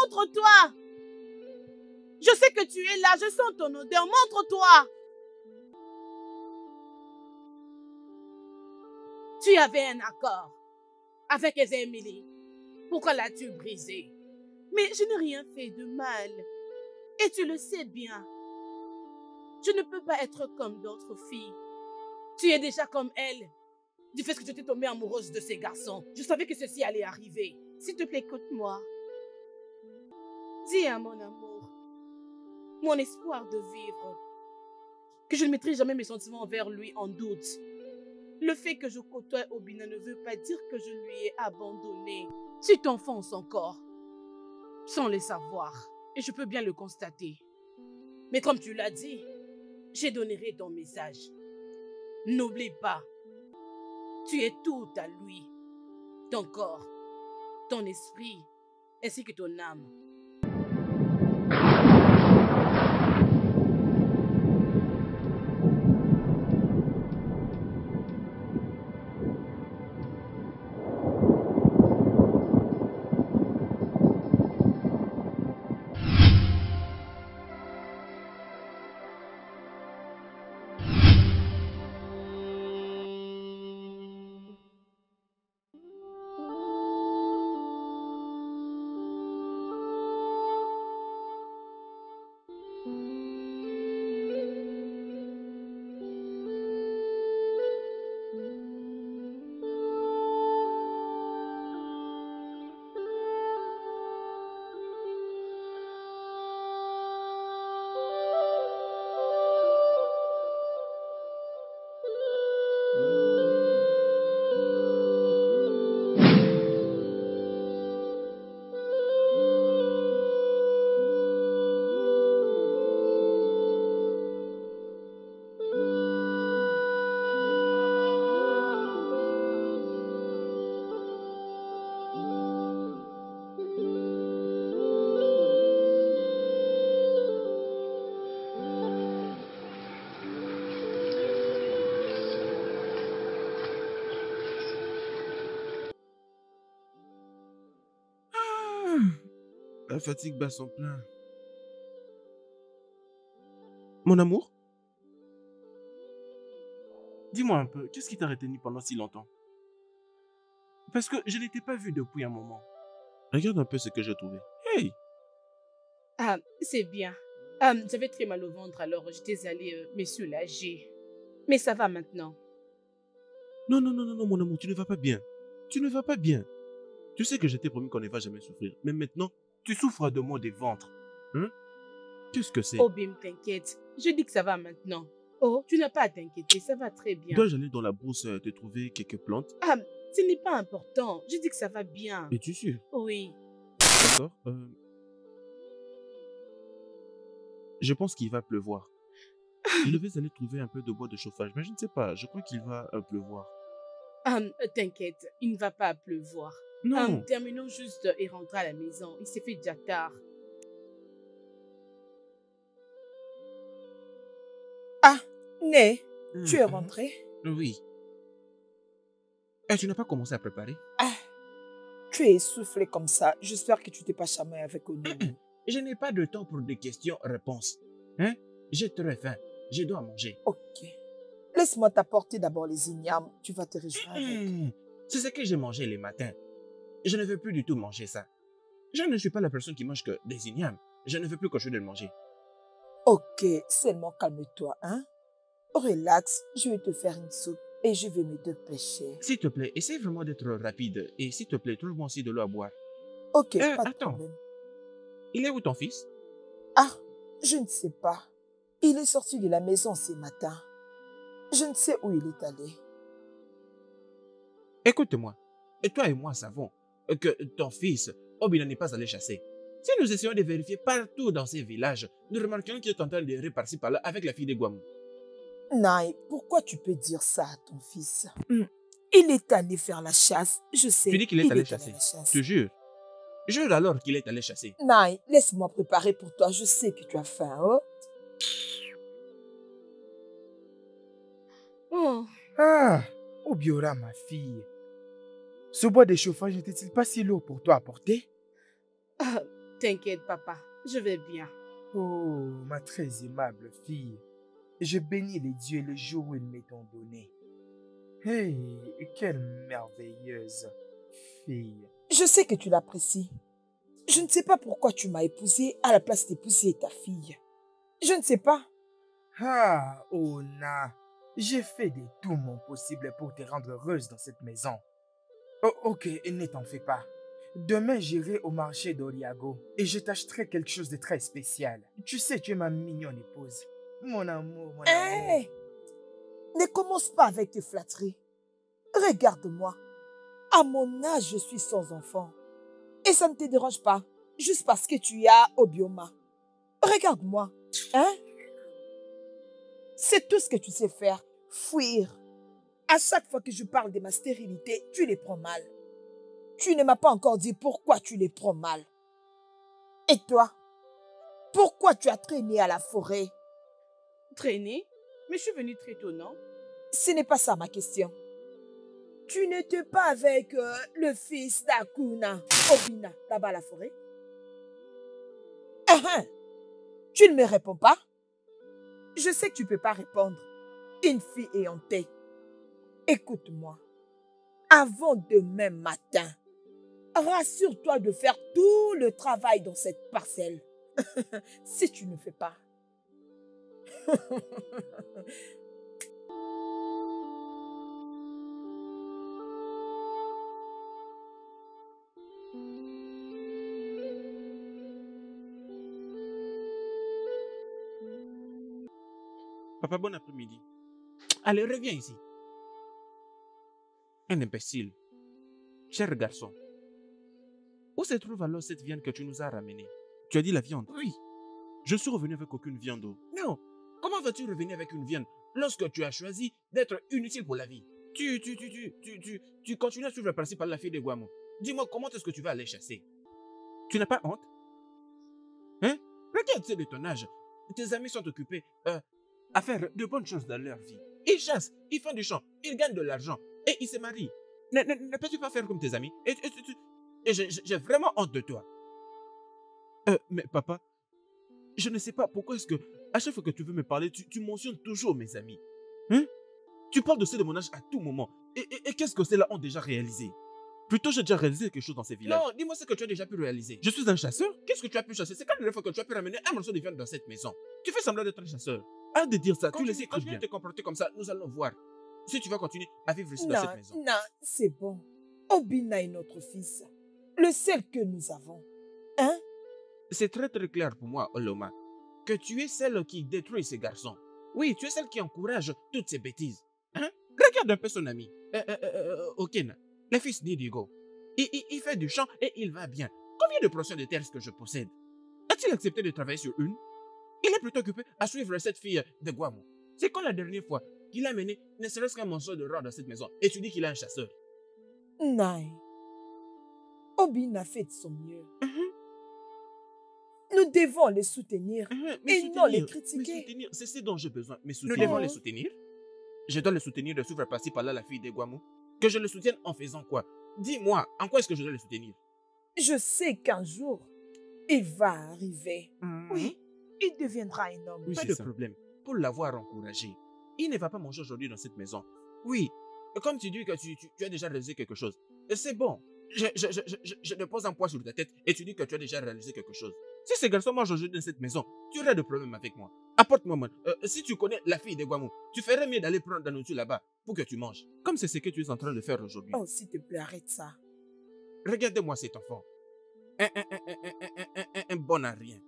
Montre-toi. Je sais que tu es là, je sens ton odeur. Montre-toi. Tu avais un accord avec Emily. Pourquoi l'as-tu brisé? Mais je n'ai rien fait de mal. Et tu le sais bien. Je ne peux pas être comme d'autres filles. Tu es déjà comme elle. Du fait que tu étais tombée amoureuse de ces garçons. Je savais que ceci allait arriver. S'il te plaît, écoute-moi. Dis à mon amour, mon espoir de vivre, que je ne mettrai jamais mes sentiments envers lui en doute. Le fait que je côtoie Obina ne veut pas dire que je lui ai abandonné. Tu t'enfonces encore, sans le savoir. Et je peux bien le constater. Mais comme tu l'as dit, j'ai donné ton message. N'oublie pas, tu es tout à lui. Ton corps, ton esprit, ainsi que ton âme. La fatigue bat son plein. Mon amour? Dis-moi un peu, qu'est-ce qui t'a retenu pendant si longtemps? Parce que je ne t'ai pas vu depuis un moment. Regarde un peu ce que j'ai trouvé. Hey! Ah, c'est bien. J'avais très mal au ventre, alors j'étais allée me soulager. Mais ça va maintenant. Non, non, non, non, non, mon amour, tu ne vas pas bien. Tu ne vas pas bien. Tu sais que je t'ai promis qu'on ne va jamais souffrir. Mais maintenant, tu souffres de maux de ventre. Hein? Qu'est-ce que c'est? Oh, Bim, t'inquiète. Je dis que ça va maintenant. Oh, tu n'as pas à t'inquiéter, ça va très bien. Dois-je aller dans la brousse te trouver quelques plantes? Ah, ce n'est pas important. Je dis que ça va bien. Es-tu sûr? Oui. D'accord. Je pense qu'il va pleuvoir. Je vais aller trouver un peu de bois de chauffage, mais je ne sais pas, je crois qu'il va pleuvoir. T'inquiète, il ne va pas pleuvoir. Non. Terminons juste et rentrons à la maison. Il s'est fait déjà tard. Ah, Né, tu es rentré? Oui. Et tu n'as pas commencé à préparer? Ah, tu es essoufflé comme ça. J'espère que tu t'es pas chamaillé avec Onou. Je n'ai pas de temps pour des questions-réponses. Hein? J'ai très faim. Je dois manger. Ok. Laisse-moi t'apporter d'abord les ignames. Tu vas te réjouir avec. C'est ce que j'ai mangé les matins. Je ne veux plus du tout manger ça. Je ne suis pas la personne qui mange que des ignames. Je ne veux plus continuer de le manger. Ok, seulement calme-toi, hein? Relax, je vais te faire une soupe et je vais me dépêcher. S'il te plaît, essaie vraiment d'être rapide. Et s'il te plaît, trouve-moi aussi de l'eau à boire. Ok, pas de attends. problème. Il est où ton fils? Ah, je ne sais pas. Il est sorti de la maison ce matin. Je ne sais où il est allé. Écoute-moi. Toi et moi savons que ton fils, Obina, n'est pas allé chasser. Si nous essayons de vérifier partout dans ces villages, nous remarquerons qu'il est en train de errer par-ci par-là avec la fille de Guamou. Naï, pourquoi tu peux dire ça à ton fils? Il est allé faire la chasse, je sais. Tu dis qu'il est allé chasser? Tu jures? Jure alors qu'il est allé chasser. Naï, laisse-moi préparer pour toi. Je sais que tu as faim, oh? Ah, Obiora, ma fille. Ce bois de chauffage n'était-il pas si lourd pour toi à porter? Ah, t'inquiète, papa, je vais bien. Oh, ma très aimable fille, je bénis les dieux le jour où ils m'étant donné. Hey, quelle merveilleuse fille. Je sais que tu l'apprécies. Je ne sais pas pourquoi tu m'as épousée à la place d'épouser ta fille. Je ne sais pas. Ah, Ona, j'ai fait de tout mon possible pour te rendre heureuse dans cette maison. Oh, ok, ne t'en fais pas. Demain, j'irai au marché d'Oriago et je t'achèterai quelque chose de très spécial. Tu sais, tu es ma mignonne épouse. Mon amour, mon amour. Hé, ne commence pas avec tes flatteries. Regarde-moi. À mon âge, je suis sans enfant. Et ça ne te dérange pas, juste parce que tu as Obioma. Regarde-moi, hein? C'est tout ce que tu sais faire, fuir. À chaque fois que je parle de ma stérilité, tu les prends mal. Tu ne m'as pas encore dit pourquoi tu les prends mal. Et toi, pourquoi tu as traîné à la forêt? Traîner? Mais je suis venue très tôt, non? Ce n'est pas ça ma question. Tu n'étais pas avec le fils d'Akuna, Obina, là-bas à la forêt? Tu ne me réponds pas? Je sais que tu ne peux pas répondre. Une fille ayant tête. Écoute-moi. Avant demain matin, rassure-toi de faire tout le travail dans cette parcelle. Si tu ne fais pas. Papa, bon après-midi. Allez, reviens ici. Un imbécile. Cher garçon. Où se trouve alors cette viande que tu nous as ramenée? Tu as dit la viande? Oui. Je suis revenu avec aucune viande. Non. Comment vas-tu revenir avec une viande lorsque tu as choisi d'être inutile pour la vie? Tu continues à suivre le principe par la fille de Guamo. Dis-moi, comment est-ce que tu vas aller chasser? Tu n'as pas honte? Hein? Regarde ceux de ton âge. Tes amis sont occupés à faire de bonnes choses dans leur vie. Ils chassent, ils font du champ, ils gagnent de l'argent et ils se marient. Ne peux-tu pas faire comme tes amis? Et j'ai vraiment honte de toi. Mais papa, je ne sais pas pourquoi est-ce que à chaque fois que tu veux me parler, tu mentionnes toujours mes amis. Hein? Tu parles de ceux de mon âge à tout moment. Et qu'est-ce que ceux-là ont déjà réalisé? Plutôt, j'ai déjà réalisé quelque chose dans ces villages. Non, dis-moi ce que tu as déjà pu réaliser. Je suis un chasseur? Qu'est-ce que tu as pu chasser? C'est quand la dernière fois que tu as pu ramener un morceau de viande dans cette maison? Tu fais semblant d'être un chasseur. Arrête de dire ça, tu le sais très bien. Continue de te comporter comme ça, nous allons voir. Si tu vas continuer à vivre ici dans cette maison. Non, c'est bon. Obina est notre fils. Le seul que nous avons. Hein? C'est très très clair pour moi, Oloma, que tu es celle qui détruit ces garçons. Oui, tu es celle qui encourage toutes ces bêtises. Hein? Regarde un peu son ami, Okena, le fils d'Idigo. Il fait du champ et il va bien. Combien de portions de terre est-ce que je possède? A-t-il accepté de travailler sur une? Il est plutôt occupé à suivre cette fille de Guamo. C'est quand la dernière fois qu'il a mené ne serait-ce qu'un morceau de rang dans cette maison et tu dis qu'il est un chasseur. Non. Obina fait de son mieux. Nous devons les soutenir et non les critiquer. Me soutenir, c'est ce dont j'ai besoin. Nous devons les soutenir. Je dois les soutenir de suivre par-ci par-là la fille de Guamo. Que je le soutienne en faisant quoi? Dis-moi, en quoi est-ce que je dois les soutenir? Je sais qu'un jour, il va arriver. Oui, il deviendra un homme. Oui, pas de problème. Pour l'avoir encouragé, il ne va pas manger aujourd'hui dans cette maison. Oui, comme tu dis que tu as déjà réalisé quelque chose, c'est bon. Je te pose un poids sur ta tête et tu dis que tu as déjà réalisé quelque chose. Si ce garçon mange aujourd'hui dans cette maison, tu aurais de problème avec moi. Apporte-moi, si tu connais la fille de Guamo, tu ferais mieux d'aller prendre la nourriture là-bas pour que tu manges. Comme c'est ce que tu es en train de faire aujourd'hui. Oh, s'il te plaît, arrête ça. Regardez-moi cet enfant. Un bon à rien.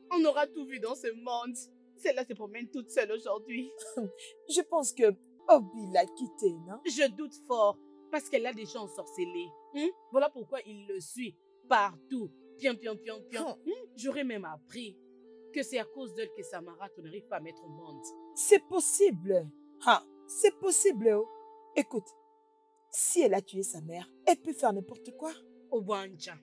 On aura tout vu dans ce monde. Celle-là se promène toute seule aujourd'hui. Je pense que Obi l'a quitté, non? Je doute fort parce qu'elle a des gens ensorcelés. Voilà pourquoi il le suit partout. Pion, pion, pion, pion. J'aurais même appris que c'est à cause d'elle que sa marathon n'arrive pas à mettre au monde. C'est possible. Ah, c'est possible. Oh. Écoute, si elle a tué sa mère, elle peut faire n'importe quoi. Obanja,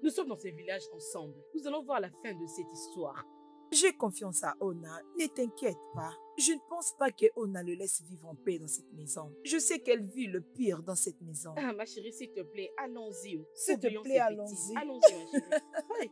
nous sommes dans ce village ensemble. Nous allons voir la fin de cette histoire. J'ai confiance à Ona, ne t'inquiète pas. Je ne pense pas que Ona le laisse vivre en paix dans cette maison. Je sais qu'elle vit le pire dans cette maison. Ah, ma chérie, s'il te plaît, allons-y. S'il te Oublions plaît, ces allons-y. bêtises. Allons-y, ma chérie. Oui.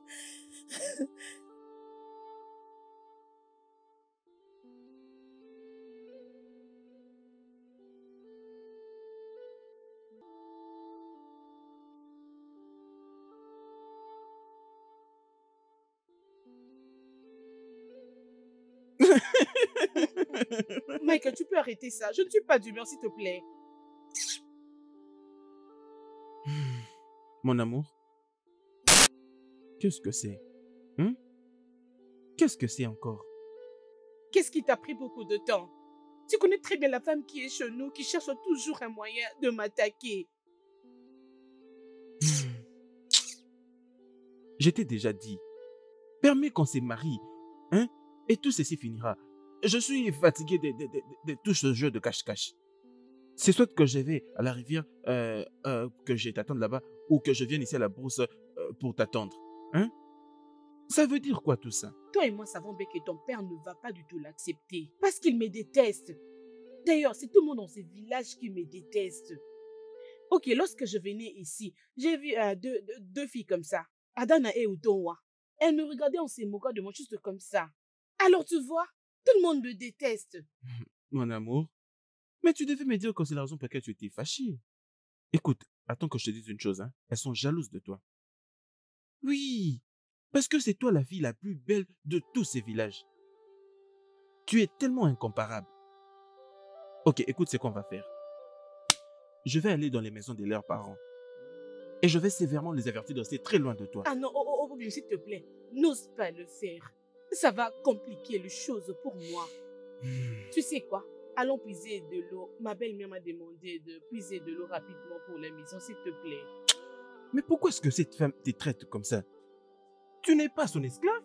Michael, tu peux arrêter ça. Je ne suis pas d'humeur, s'il te plaît. Mon amour, qu'est-ce que c'est? Qu'est-ce que c'est encore? Qu'est-ce qui t'a pris beaucoup de temps? Tu connais très bien la femme qui est chez nous, qui cherche toujours un moyen de m'attaquer. Je t'ai déjà dit, permets qu'on se marie, et tout ceci finira. Je suis fatigué de tout ce jeu de cache-cache. C'est soit que je vais à la rivière, que je t'attende là-bas, ou que je vienne ici à la brousse pour t'attendre. Ça veut dire quoi tout ça? Toi et moi savons bien que ton père ne va pas du tout l'accepter, parce qu'il me déteste. D'ailleurs, c'est tout le monde dans ce village qui me déteste. Ok, lorsque je venais ici, j'ai vu deux filles comme ça, Adana et Utonwa. Elles me regardaient en se moquant de moi juste comme ça. Alors tu vois, tout le monde me déteste. Mon amour, mais tu devais me dire que c'est la raison pour laquelle tu étais fâchée. Écoute, attends que je te dise une chose, elles sont jalouses de toi. Oui, parce que c'est toi la fille la plus belle de tous ces villages. Tu es tellement incomparable. Ok, écoute ce qu'on va faire. Je vais aller dans les maisons de leurs parents. Et je vais sévèrement les avertir de rester très loin de toi. Ah non, s'il te plaît, n'ose pas le faire. Ça va compliquer les choses pour moi. Tu sais quoi? Allons puiser de l'eau. Ma belle-mère m'a demandé de puiser de l'eau rapidement pour la maison, s'il te plaît. Mais pourquoi est-ce que cette femme te traite comme ça? Tu n'es pas son esclave?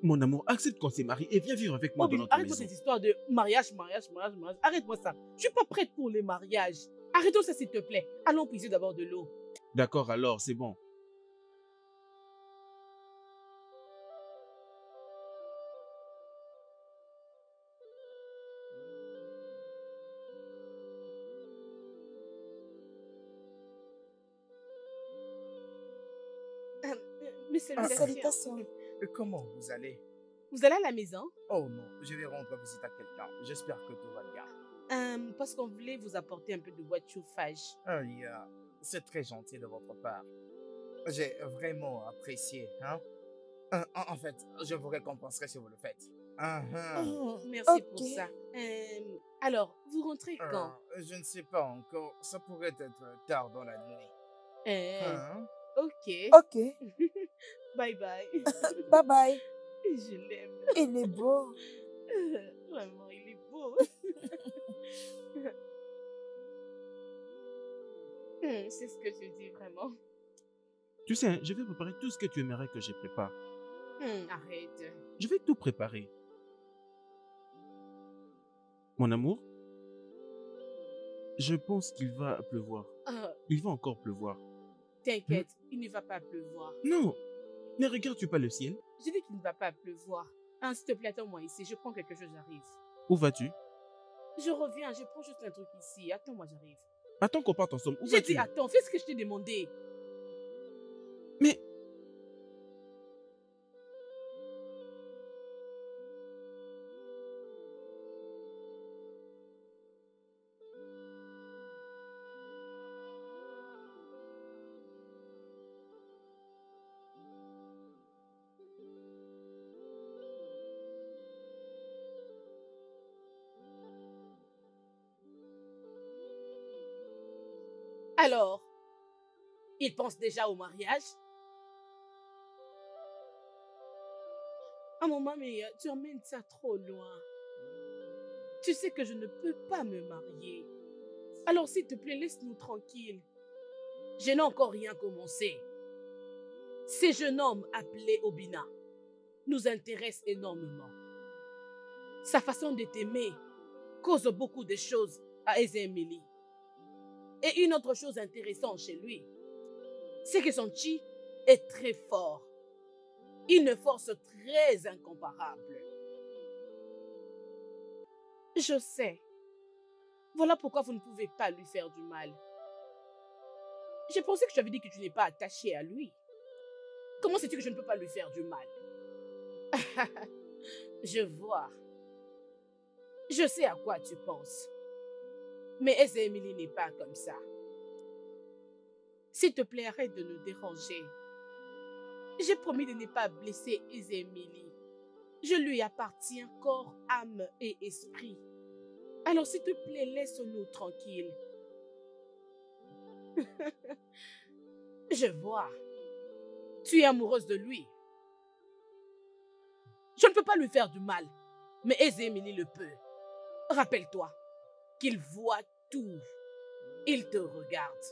Mon amour, accepte qu'on s'est marié et viens vivre avec moi dans notre arrête-moi maison. cette histoire de mariage. Arrête-moi ça. Je suis pas prête pour les mariages. Arrêtons ça, s'il te plaît. Allons puiser d'abord de l'eau. D'accord, alors, c'est bon. Mes salutations. Salutations. Comment vous allez? Vous allez à la maison? Oh non, je vais rendre visite à quelqu'un. J'espère que tout va bien. Parce qu'on voulait vous apporter un peu de bois de chauffage. C'est très gentil de votre part. J'ai vraiment apprécié. En fait, je vous récompenserai si vous le faites. Merci pour ça. Alors, vous rentrez quand? Je ne sais pas encore. Ça pourrait être tard dans la nuit. Ok. Ok. Bye bye. Bye bye. Je l'aime. Il est beau. Vraiment, il est beau. C'est ce que tu dis vraiment. Tu sais, je vais préparer tout ce que tu aimerais que je prépare. Arrête. Je vais tout préparer. Mon amour, je pense qu'il va pleuvoir. Il va encore pleuvoir. T'inquiète, il ne va pas pleuvoir. Non, ne regardes-tu pas le ciel? Je dis qu'il ne va pas pleuvoir. S'il te plaît, attends-moi ici. Je prends quelque chose, j'arrive. Où vas-tu? Je reviens, je prends juste un truc ici. Attends-moi, j'arrive. Attends qu'on parte ensemble. Où J'ai vas-tu? dit attends, fais ce que je t'ai demandé. Mais... Alors, il pense déjà au mariage? Ah, maman, mais tu emmènes ça trop loin. Tu sais que je ne peux pas me marier. Alors, s'il te plaît, laisse-nous tranquilles. Je n'ai encore rien commencé. Ce jeune homme appelé Obina nous intéresse énormément. Sa façon de t'aimer cause beaucoup de choses à Ezemili. Et une autre chose intéressante chez lui, c'est que son chi est très fort. Une force très incomparable. Je sais. Voilà pourquoi vous ne pouvez pas lui faire du mal. J'ai pensé que tu avais dit que tu n'es pas attaché à lui. Comment sais-tu que je ne peux pas lui faire du mal? Je vois. Je sais à quoi tu penses. Mais Ezemili n'est pas comme ça. S'il te plaît, arrête de nous déranger. J'ai promis de ne pas blesser Ezemili. Je lui appartiens corps, âme et esprit. Alors s'il te plaît, laisse-nous tranquilles. Je vois. Tu es amoureuse de lui. Je ne peux pas lui faire du mal, mais Ezemili le peut. Rappelle-toi qu'il voit tout. Il te regarde.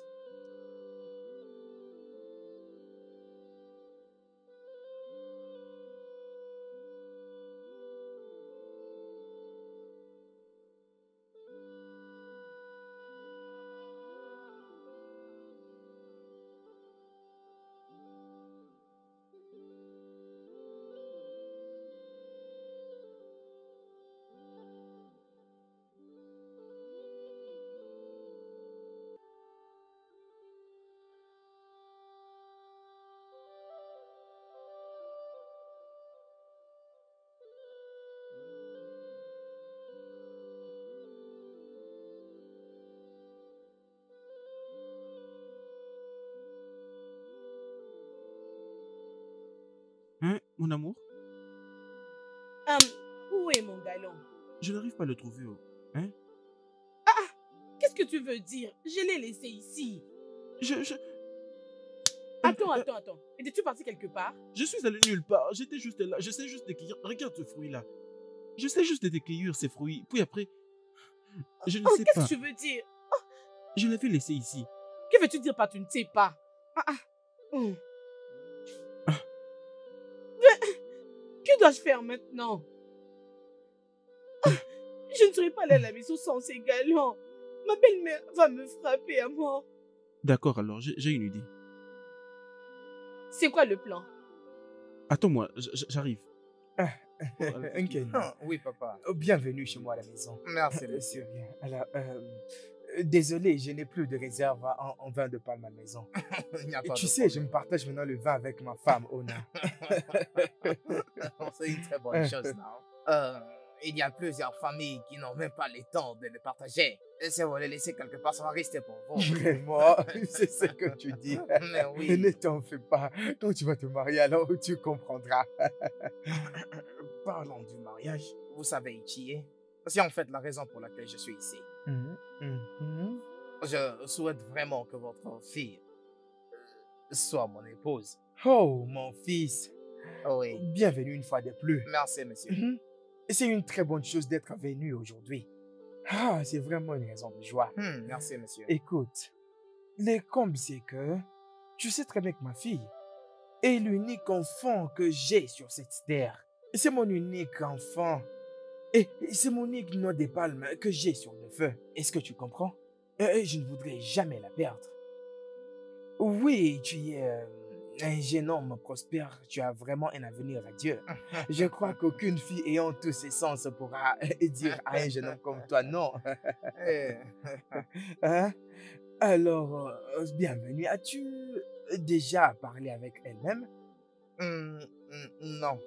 Hein, mon amour? Où est mon galon? Je n'arrive pas à le trouver. Oh. Hein? Qu'est-ce que tu veux dire? Je l'ai laissé ici. Je... Attends. Étais-tu parti quelque part? Je suis allé nulle part. J'étais juste là. J'essaie juste de cueillir. Regarde ce fruit-là. J'essaie juste de cueillir ces fruits. Puis après, je ne sais Qu'est-ce pas. que tu veux dire? Je l'avais laissé ici. Que veux-tu dire par tu ne sais pas? Hum. Que dois-je faire maintenant? Je ne serai pas allée à la maison sans ces galons. Ma belle-mère va me frapper à mort. D'accord, alors, j'ai une idée. C'est quoi le plan? Attends-moi, j'arrive. Uncle, Oui, papa. bienvenue chez moi à la maison. Merci, monsieur. C'est bien. Alors, désolé, je n'ai plus de réserve en vin de palme à la maison. Il n'y a Et pas tu de sais, je problème. me partage maintenant le vin avec ma femme, Ona. C'est une très bonne chose, non? Il y a plusieurs familles qui n'ont même pas le temps de le partager. Et si vous le laissez quelque part, ça va rester pour vous. Vraiment, c'est ce que tu dis. Mais oui. Ne t'en fais pas. Quand tu vas te marier, alors tu comprendras. Parlons du mariage. Vous savez, Ichie, c'est en fait la raison pour laquelle je suis ici. Je souhaite vraiment que votre fille soit mon épouse. Oh, mon fils. Oui. Bienvenue une fois de plus. Merci, monsieur. C'est une très bonne chose d'être venu aujourd'hui. Ah, c'est vraiment une raison de joie. Merci, monsieur. Écoute, le comble, c'est que tu sais très bien que ma fille est l'unique enfant que j'ai sur cette terre. C'est mon unique enfant. Et c'est mon unique noix de palme que j'ai sur le feu. Est-ce que tu comprends? Je ne voudrais jamais la perdre. Oui, tu es un jeune homme prospère. Tu as vraiment un avenir à Dieu. Je crois qu'aucune fille ayant tous ses sens pourra dire à un jeune homme comme toi non. Eh, Hein? Alors, bienvenue. As-tu déjà parlé avec elle-même? non.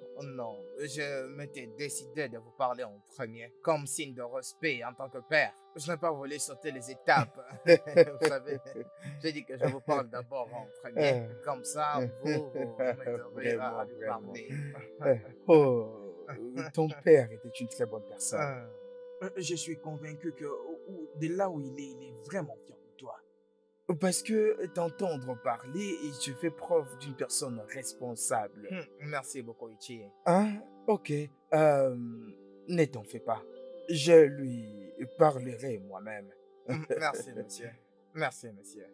Je m'étais décidé de vous parler en premier, comme signe de respect en tant que père. Je n'ai pas voulu sauter les étapes. Vous savez, j'ai dit que je vous parle d'abord en premier. Comme ça, vous m'aiderez à lui parler. Oh, ton père était une très bonne personne. Euh, Je suis convaincu que de là où il est vraiment fier de toi. Parce que t'entendre parler, et tu fais preuve d'une personne responsable. Merci beaucoup, Ichi. Hein? Ok, ne t'en fais pas. Je lui parlerai moi-même. Merci, monsieur. Merci, monsieur.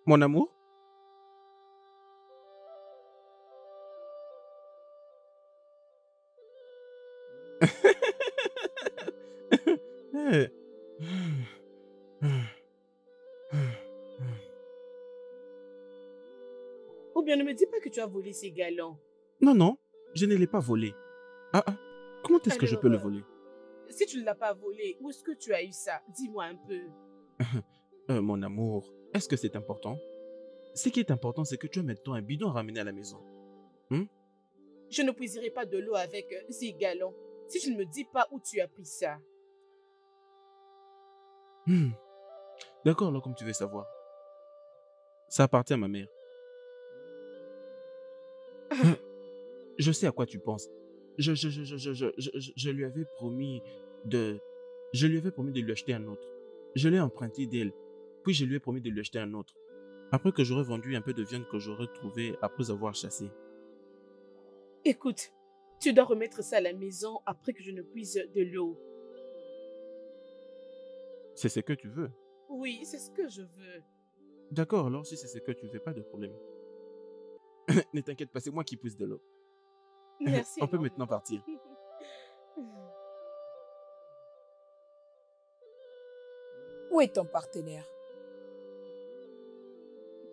Mon amour? Eh. Ou bien ne me dis pas que tu as volé ces galons. Non, non, je ne l'ai pas volé. Ah, ah, comment est-ce que je Alors, peux le voler? si tu ne l'as pas volé, où est-ce que tu as eu ça? Dis-moi un peu. Mon amour, est-ce que c'est important? Ce qui est important, c'est que tu as maintenant un bidon à ramener à la maison. Hmm? Je ne puiserai pas de l'eau avec ces galons si tu ne me dis pas où tu as pris ça. Hmm. D'accord, alors comme tu veux savoir. Ça appartient à ma mère. Je sais à quoi tu penses. Je lui avais promis de... Je lui avais promis de lui acheter un autre. Je l'ai emprunté d'elle. Puis je lui ai promis de lui acheter un autre. Après que j'aurais vendu un peu de viande que j'aurais trouvée après avoir chassé. Écoute, tu dois remettre ça à la maison après que je ne puise de l'eau. C'est ce que tu veux. Oui, c'est ce que je veux. D'accord, alors si c'est ce que tu veux, pas de problème. Ne t'inquiète pas, c'est moi qui pousse de l'eau. Merci On peut énormément. maintenant partir. Où est ton partenaire?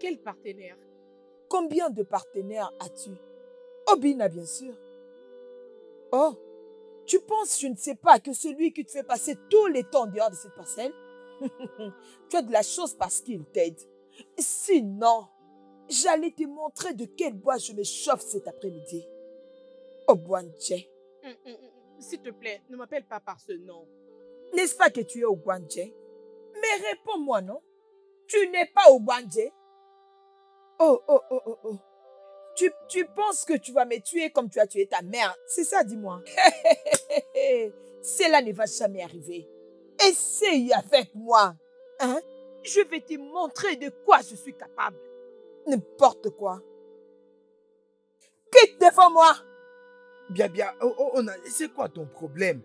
Quel partenaire? Combien de partenaires as-tu? Obina, bien sûr. Oh, tu penses, je ne sais pas, que celui qui te fait passer tout le temps dehors de cette parcelle? Tu as de la chance parce qu'il t'aide. Sinon, j'allais te montrer de quel bois je me chauffe cet après-midi. Ogwandje. S'il te plaît, ne m'appelle pas par ce nom. N'est-ce pas que tu es Ogwandje? Mais réponds-moi, non? Tu n'es pas Ogwandje? Oh, oh, oh, oh, oh. Tu penses que tu vas me tuer comme tu as tué ta mère? C'est ça, dis-moi. Cela ne va jamais arriver. Essaye avec moi. Hein? Je vais te montrer de quoi je suis capable. N'importe quoi. Quitte devant moi. Bien, bien, c'est quoi ton problème?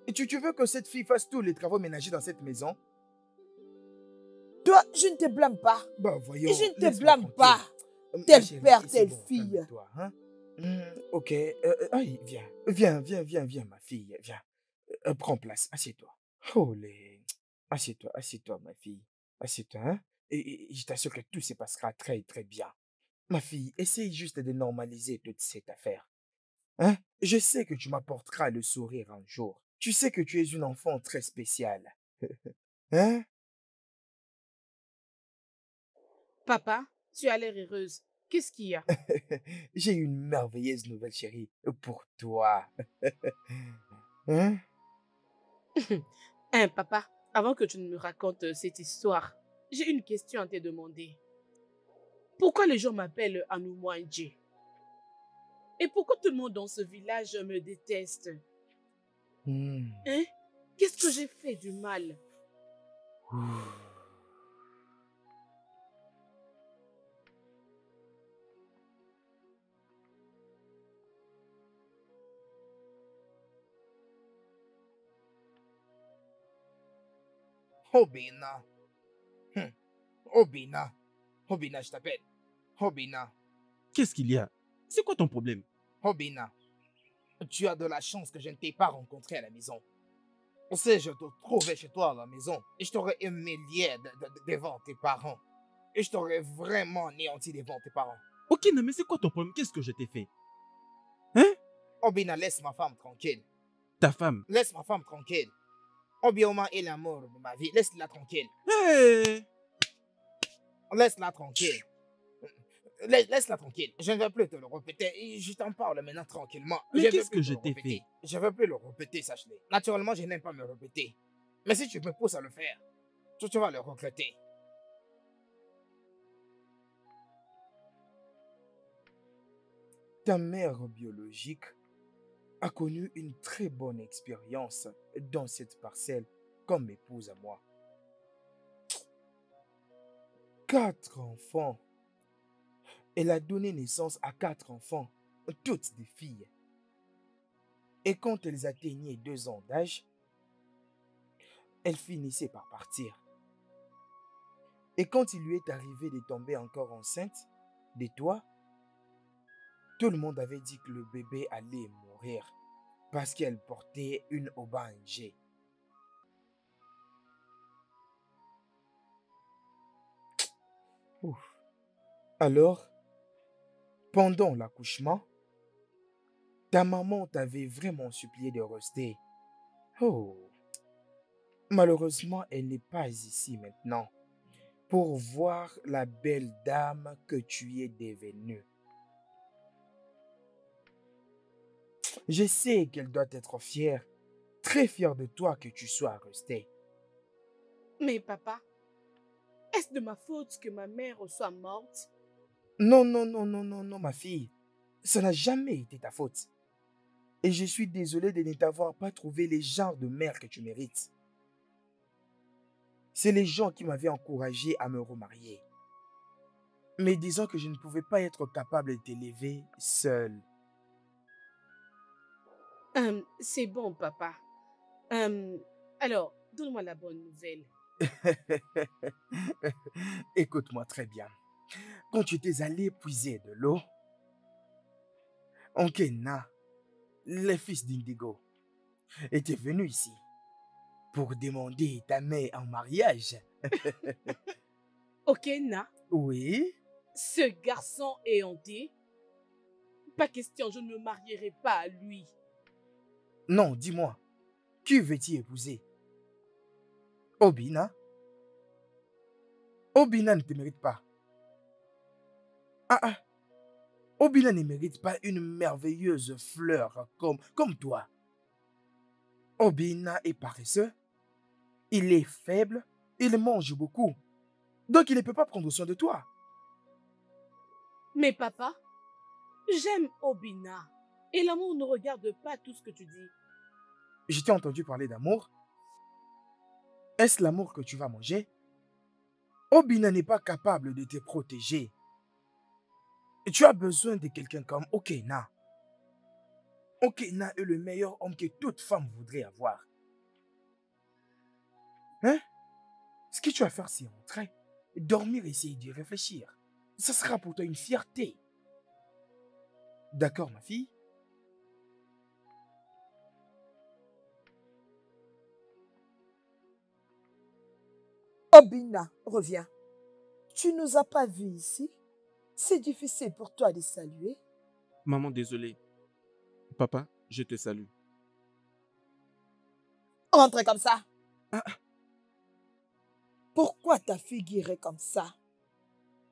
Et tu veux que cette fille fasse tous les travaux ménagers dans cette maison? Toi, je ne te blâme pas. Bah voyons. Je ne te laisse-moi blâme tranquille. pas. Ma Tel chérie, père, c'est telle bon, fille. calme-toi, hein? Ok, aïe, viens, ma fille, viens. Prends place, assieds-toi. Oh, assieds-toi, ma fille. Assieds-toi, hein? Et je t'assure que tout se passera très, très bien. Ma fille, essaye juste de normaliser toute cette affaire. Hein? Je sais que tu m'apporteras le sourire un jour. Tu sais que tu es une enfant très spéciale. Hein? Papa, tu as l'air heureuse. Qu'est-ce qu'il y a? J'ai une merveilleuse nouvelle, chérie, pour toi. Hein? Hein, papa, avant que tu ne me racontes cette histoire, j'ai une question à te demander. Pourquoi les gens m'appellent Anoumouandji? Et pourquoi tout le monde dans ce village me déteste? Hmm. Hein? Qu'est-ce que j'ai fait du mal? Obina. Obina. Obina, je t'appelle. Obina. Qu'est-ce qu'il y a? C'est quoi ton problème? Obina. Tu as de la chance que je ne t'ai pas rencontré à la maison. Si je te trouvais chez toi à la maison, et je t'aurais humilié devant tes parents. Et je t'aurais vraiment anéanti devant tes parents. Ok, mais c'est quoi ton problème? Qu'est-ce que je t'ai fait? Hein? Obina, laisse ma femme tranquille. Ta femme. Laisse ma femme tranquille. Obioma est l'amour de ma vie. Laisse-la tranquille. Hey! Laisse-la tranquille. Laisse-la tranquille. Je ne vais plus te le répéter. Je t'en parle maintenant tranquillement. Mais Je vais qu'est-ce plus que te je le t'ai répéter. fait? Je ne vais plus le répéter, sache-le. Naturellement, je n'aime pas me répéter. Mais si tu me pousses à le faire, tu vas le regretter. Ta mère biologique a connu une très bonne expérience dans cette parcelle comme épouse à moi. 4 enfants. Elle a donné naissance à 4 enfants, toutes des filles. Et quand elles atteignaient 2 ans d'âge, elles finissaient par partir. Et quand il lui est arrivé de tomber encore enceinte de toi, tout le monde avait dit que le bébé allait mourir parce qu'elle portait une OBNG. Ouf. Alors, pendant l'accouchement, ta maman t'avait vraiment supplié de rester. Oh, malheureusement, elle n'est pas ici maintenant pour voir la belle dame que tu es devenue. Je sais qu'elle doit être fière, très fière de toi que tu sois resté. Mais papa, est-ce de ma faute que ma mère soit morte? Non, non, non, non, non, non, ma fille. Ça n'a jamais été ta faute. Et je suis désolé de ne t'avoir pas trouvé les genres de mère que tu mérites. C'est les gens qui m'avaient encouragé à me remarier. Mais disons que je ne pouvais pas être capable de t'élever seul. C'est bon, papa. Alors, donne-moi la bonne nouvelle. Écoute-moi très bien. Quand tu étais allé puiser de l'eau, Onkena, le fils d'Indigo, était venu ici pour demander ta mère en mariage. Ok, Na, Oui? ce garçon est hanté. Pas question, je ne me marierai pas à lui. Non, dis-moi, qui veux-tu épouser? Obina? Obina ne te mérite pas. Ah, Obina ne mérite pas une merveilleuse fleur comme toi. Obina est paresseux, il est faible, il mange beaucoup. Donc il ne peut pas prendre soin de toi. Mais papa, j'aime Obina. Et l'amour ne regarde pas tout ce que tu dis. Je t'ai entendu parler d'amour. Est-ce l'amour que tu vas manger? Obina n'est pas capable de te protéger. Tu as besoin de quelqu'un comme Okena. Okena est le meilleur homme que toute femme voudrait avoir. Hein? Ce que tu vas faire, c'est rentrer, dormir et essayer d'y réfléchir. Ça sera pour toi une fierté. D'accord, ma fille? Obina, reviens. Tu nous as pas vus ici? C'est difficile pour toi de saluer. Maman, désolé. Papa, je te salue. Rentre comme ça. Ah. Pourquoi ta figure est comme ça?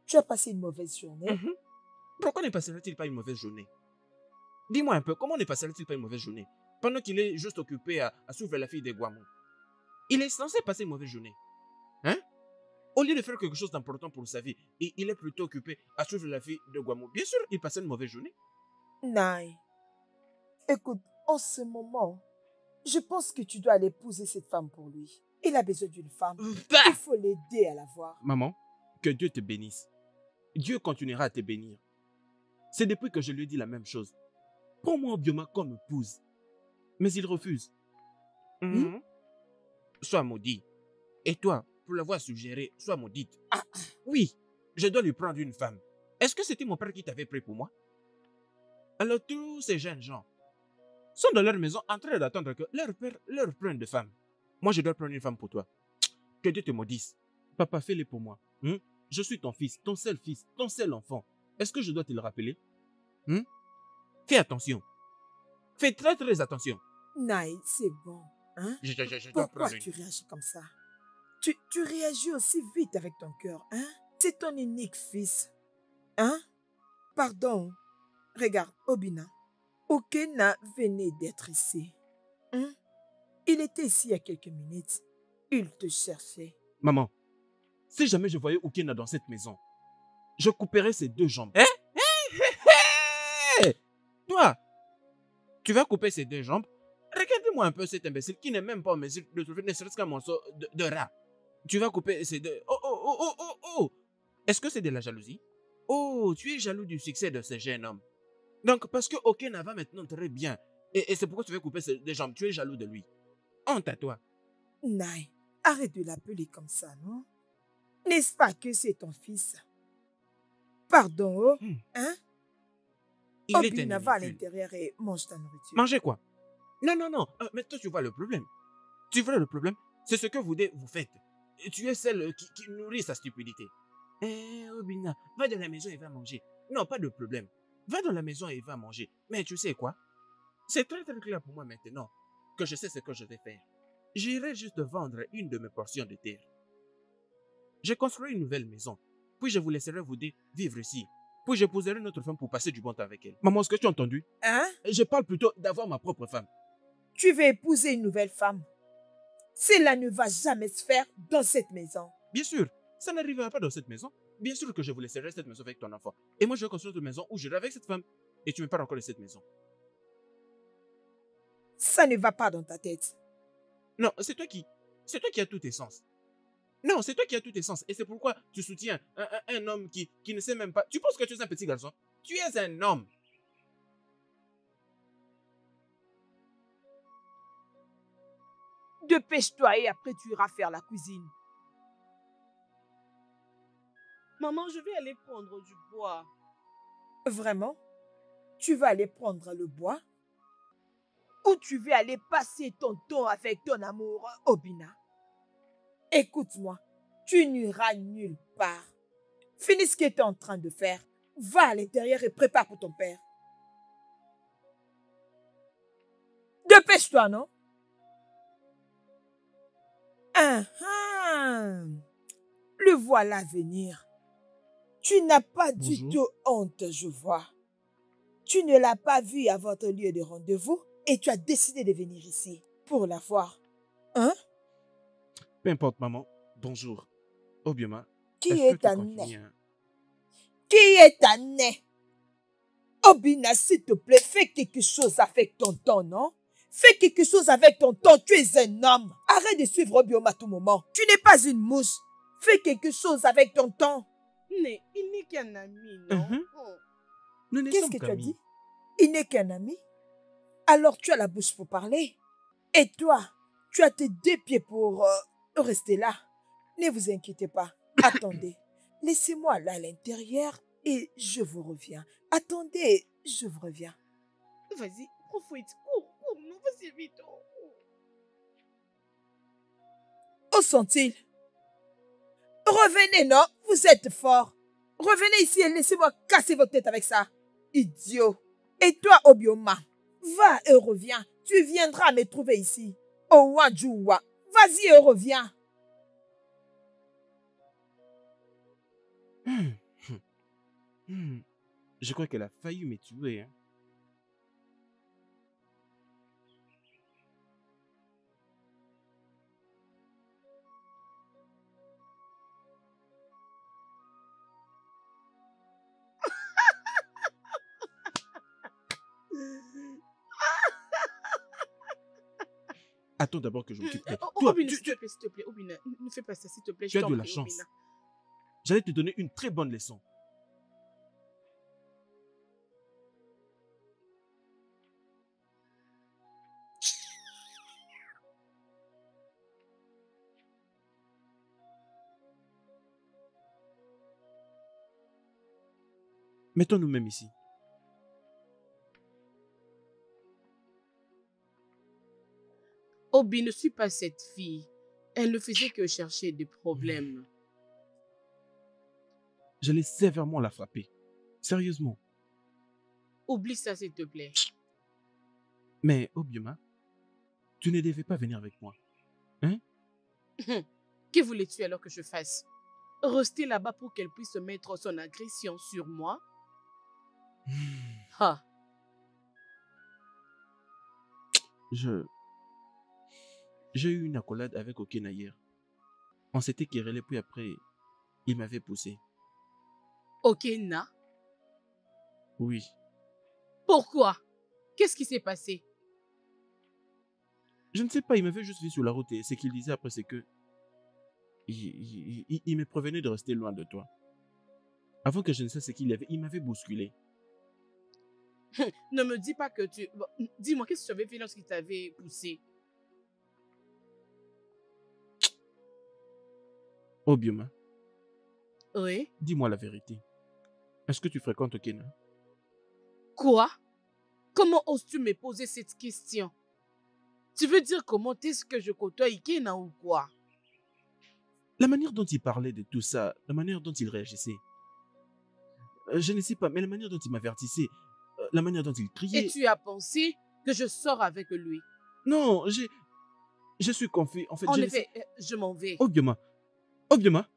Tu as passé une mauvaise journée? Pourquoi ne passerait-il pas une mauvaise journée? Dis-moi un peu, comment ne passerait-il pas une mauvaise journée pendant qu'il est juste occupé à suivre la fille de Guamou? Il est censé passer une mauvaise journée. Hein? Au lieu de faire quelque chose d'important pour sa vie, il est plutôt occupé à suivre la fille de Guamou. Bien sûr, il passait une mauvaise journée. Naï. Écoute, en ce moment, je pense que tu dois aller épouser cette femme pour lui. Il a besoin d'une femme. Il faut l'aider à la voir. Maman, que Dieu te bénisse. Dieu continuera à te bénir. C'est depuis que je lui ai dit la même chose. Prends-moi Obioma comme épouse. Mais il refuse. Sois maudit. Et toi, pour l'avoir suggéré, sois maudite. Ah, oui, je dois lui prendre une femme. Est-ce que c'était mon père qui t'avait pris pour moi? Alors tous ces jeunes gens sont dans leur maison en train d'attendre que leur père leur prenne de femme. Moi, je dois prendre une femme pour toi. Que Dieu te maudisse. Papa, fais-le pour moi. Je suis ton fils, ton seul enfant. Est-ce que je dois te le rappeler? Fais attention. Fais très très attention. Naï, c'est bon. Hein? Je dois Pourquoi prendre tu une. réagis comme ça? Tu réagis aussi vite avec ton cœur, hein? C'est ton unique fils. Hein? Pardon. Regarde, Obina. Okena venait d'être ici. Hein? Il était ici il y a quelques minutes. Il te cherchait. Maman, si jamais je voyais Okena dans cette maison, je couperais ses 2 jambes. Hé! Toi, tu vas couper ses 2 jambes? Regardez-moi un peu cet imbécile qui n'est même pas en mesure de trouver ne serait-ce qu'un morceau de rat. Tu vas couper ses 2... Oh, oh, oh, oh, oh, oh! Est-ce que c'est de la jalousie? Oh, tu es jaloux du succès de ce jeune homme. Donc, parce que Okena va maintenant très bien, et c'est pourquoi tu veux couper ses 2 jambes, tu es jaloux de lui. Honte à toi. Naï, arrête de l'appeler comme ça, non? N'est-ce pas que c'est ton fils? Pardon, oh? Hein? Il est un Obina va à ridicule. l'intérieur et mange ta nourriture. Manger quoi? Non, non, non. Mais toi, tu vois le problème. Tu vois le problème? C'est ce que vous faites. Et tu es celle qui nourrit sa stupidité. Obina, va dans la maison et va manger. Non, pas de problème. Va dans la maison et va manger. Mais tu sais quoi? C'est très très clair pour moi maintenant que je sais ce que je vais faire. J'irai juste vendre une de mes portions de terre. Je construirai une nouvelle maison. Puis je vous laisserai vous deux vivre ici. Puis j'épouserai notre femme pour passer du bon temps avec elle. Maman, est-ce que tu as entendu? Hein? Je parle plutôt d'avoir ma propre femme. Tu veux épouser une nouvelle femme. Cela ne va jamais se faire dans cette maison. Bien sûr, ça n'arrivera pas dans cette maison. Bien sûr que je vous laisserai cette maison avec ton enfant. Et moi, je vais construire une maison où j'irai avec cette femme. Et tu me parles encore de cette maison. Ça ne va pas dans ta tête. Non, c'est toi qui as tout tes sens. Non, c'est toi qui as tout tes sens. Et c'est pourquoi tu soutiens un homme qui ne sait même pas. Tu penses que tu es un petit garçon? Tu es un homme. Dépêche-toi et après tu iras faire la cuisine. Maman, je vais aller prendre du bois. Vraiment? Tu vas aller prendre le bois? Ou tu veux aller passer ton temps avec ton amour, Obina? Écoute-moi, tu n'iras nulle part. Finis ce que tu es en train de faire. Va à l'intérieur et prépare pour ton père. Dépêche-toi, non? Le voilà venir. Tu n'as pas du Bonjour. tout honte, je vois. Tu ne l'as pas vu à votre lieu de rendez-vous et tu as décidé de venir ici pour la voir. Hein? Peu importe, maman. Bonjour. Obioma, Qui est-ce est que tu ta continues, nez? hein? Qui est ta nez? Obina, s'il te plaît, fais quelque chose avec ton temps, non? Fais quelque chose avec ton temps, tu es un homme. Arrête de suivre Obioma à tout moment. Tu n'es pas une mouche. Fais quelque chose avec ton temps. Mais il n'est qu'un ami, non? Mhm. Oh. Nous ne Qu'est-ce sommes que tu as qu'amis. dit? Il n'est qu'un ami. Alors tu as la bouche pour parler. Et toi, tu as tes 2 pieds pour rester là. Ne vous inquiétez pas. Attendez. Laissez-moi aller à l'intérieur et je vous reviens. Attendez, je vous reviens. Vas-y, profite. Cours, non, vas-y vite. Oh. Où sont-ils? Revenez, non? Vous êtes fort. Revenez ici et laissez-moi casser votre tête avec ça. Idiot. Et toi, Obioma, va et reviens. Tu viendras me trouver ici. Owajuwa. Vas-y et reviens. Je crois qu'elle a failli me tuer. Hein. Attends d'abord que je m'occupe de toi. Obina, s'il te plaît, Obina, ne fais pas ça, s'il te plaît. Tu je as t'en de la prie, chance. Obina. J'allais te donner une très bonne leçon. Mettons-nous même ici. Obi, ne suis pas cette fille. Elle ne faisait que chercher des problèmes. J'allais sévèrement la frapper. Sérieusement. Oublie ça, s'il te plaît. Mais, Obioma, Tu ne devais pas venir avec moi. Hein? Que voulais-tu alors que je fasse? Rester là-bas pour qu'elle puisse mettre son agression sur moi? Ah, J'ai eu une accolade avec Okena hier. On s'était querellé, puis après, il m'avait poussé. Okena? Oui. Pourquoi? Qu'est-ce qui s'est passé? Je ne sais pas, il m'avait juste vu sur la route et ce qu'il disait après, c'est que il me prévenait de rester loin de toi. Avant que je ne sache ce qu'il y avait, il m'avait bousculé. Ne me dis pas que tu... Bon, dis-moi, qu'est-ce que tu avais fait lorsqu'il t'avait poussé? Obioma, Oui? dis-moi la vérité. Est-ce que tu fréquentes Okena? Quoi? Comment oses-tu me poser cette question? Tu veux dire comment est-ce que je côtoie Ikena ou quoi? La manière dont il parlait de tout ça, la manière dont il réagissait, je ne sais pas, mais la manière dont il m'avertissait, la manière dont il Et criait... tu as pensé que je sors avec lui? Non, je suis confus. En fait, En je ne effet, sais... je m'en vais. Obioma, Obioma,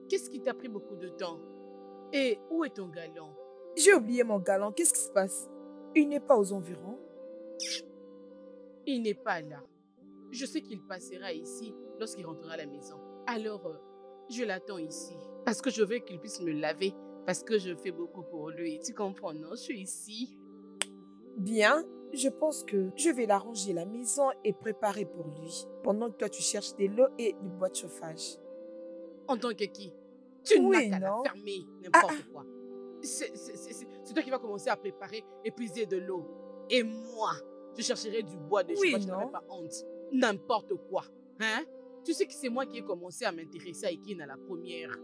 Qu'est-ce qui t'a pris beaucoup de temps? Et où est ton galant? J'ai oublié mon galant. Qu'est-ce qui se passe? Il n'est pas aux environs. Il n'est pas là. Je sais qu'il passera ici lorsqu'il rentrera à la maison. Alors, je l'attends ici. Parce que je veux qu'il puisse me laver. Parce que je fais beaucoup pour lui. Tu comprends, non? Je suis ici. Bien, je pense que je vais l'arranger la maison et préparer pour lui. Pendant que toi, tu cherches de l'eau et du bois de chauffage. En tant que qui? Tu Oui, n'as qu'à la non? fermer, n'importe quoi. C'est toi qui vas commencer à préparer et puiser de l'eau. Et moi, je chercherai du bois de Oui, chauffage, tu non? n'avais pas honte. N'importe quoi. Hein? Tu sais que c'est moi qui ai commencé à m'intéresser à Ikine à la première.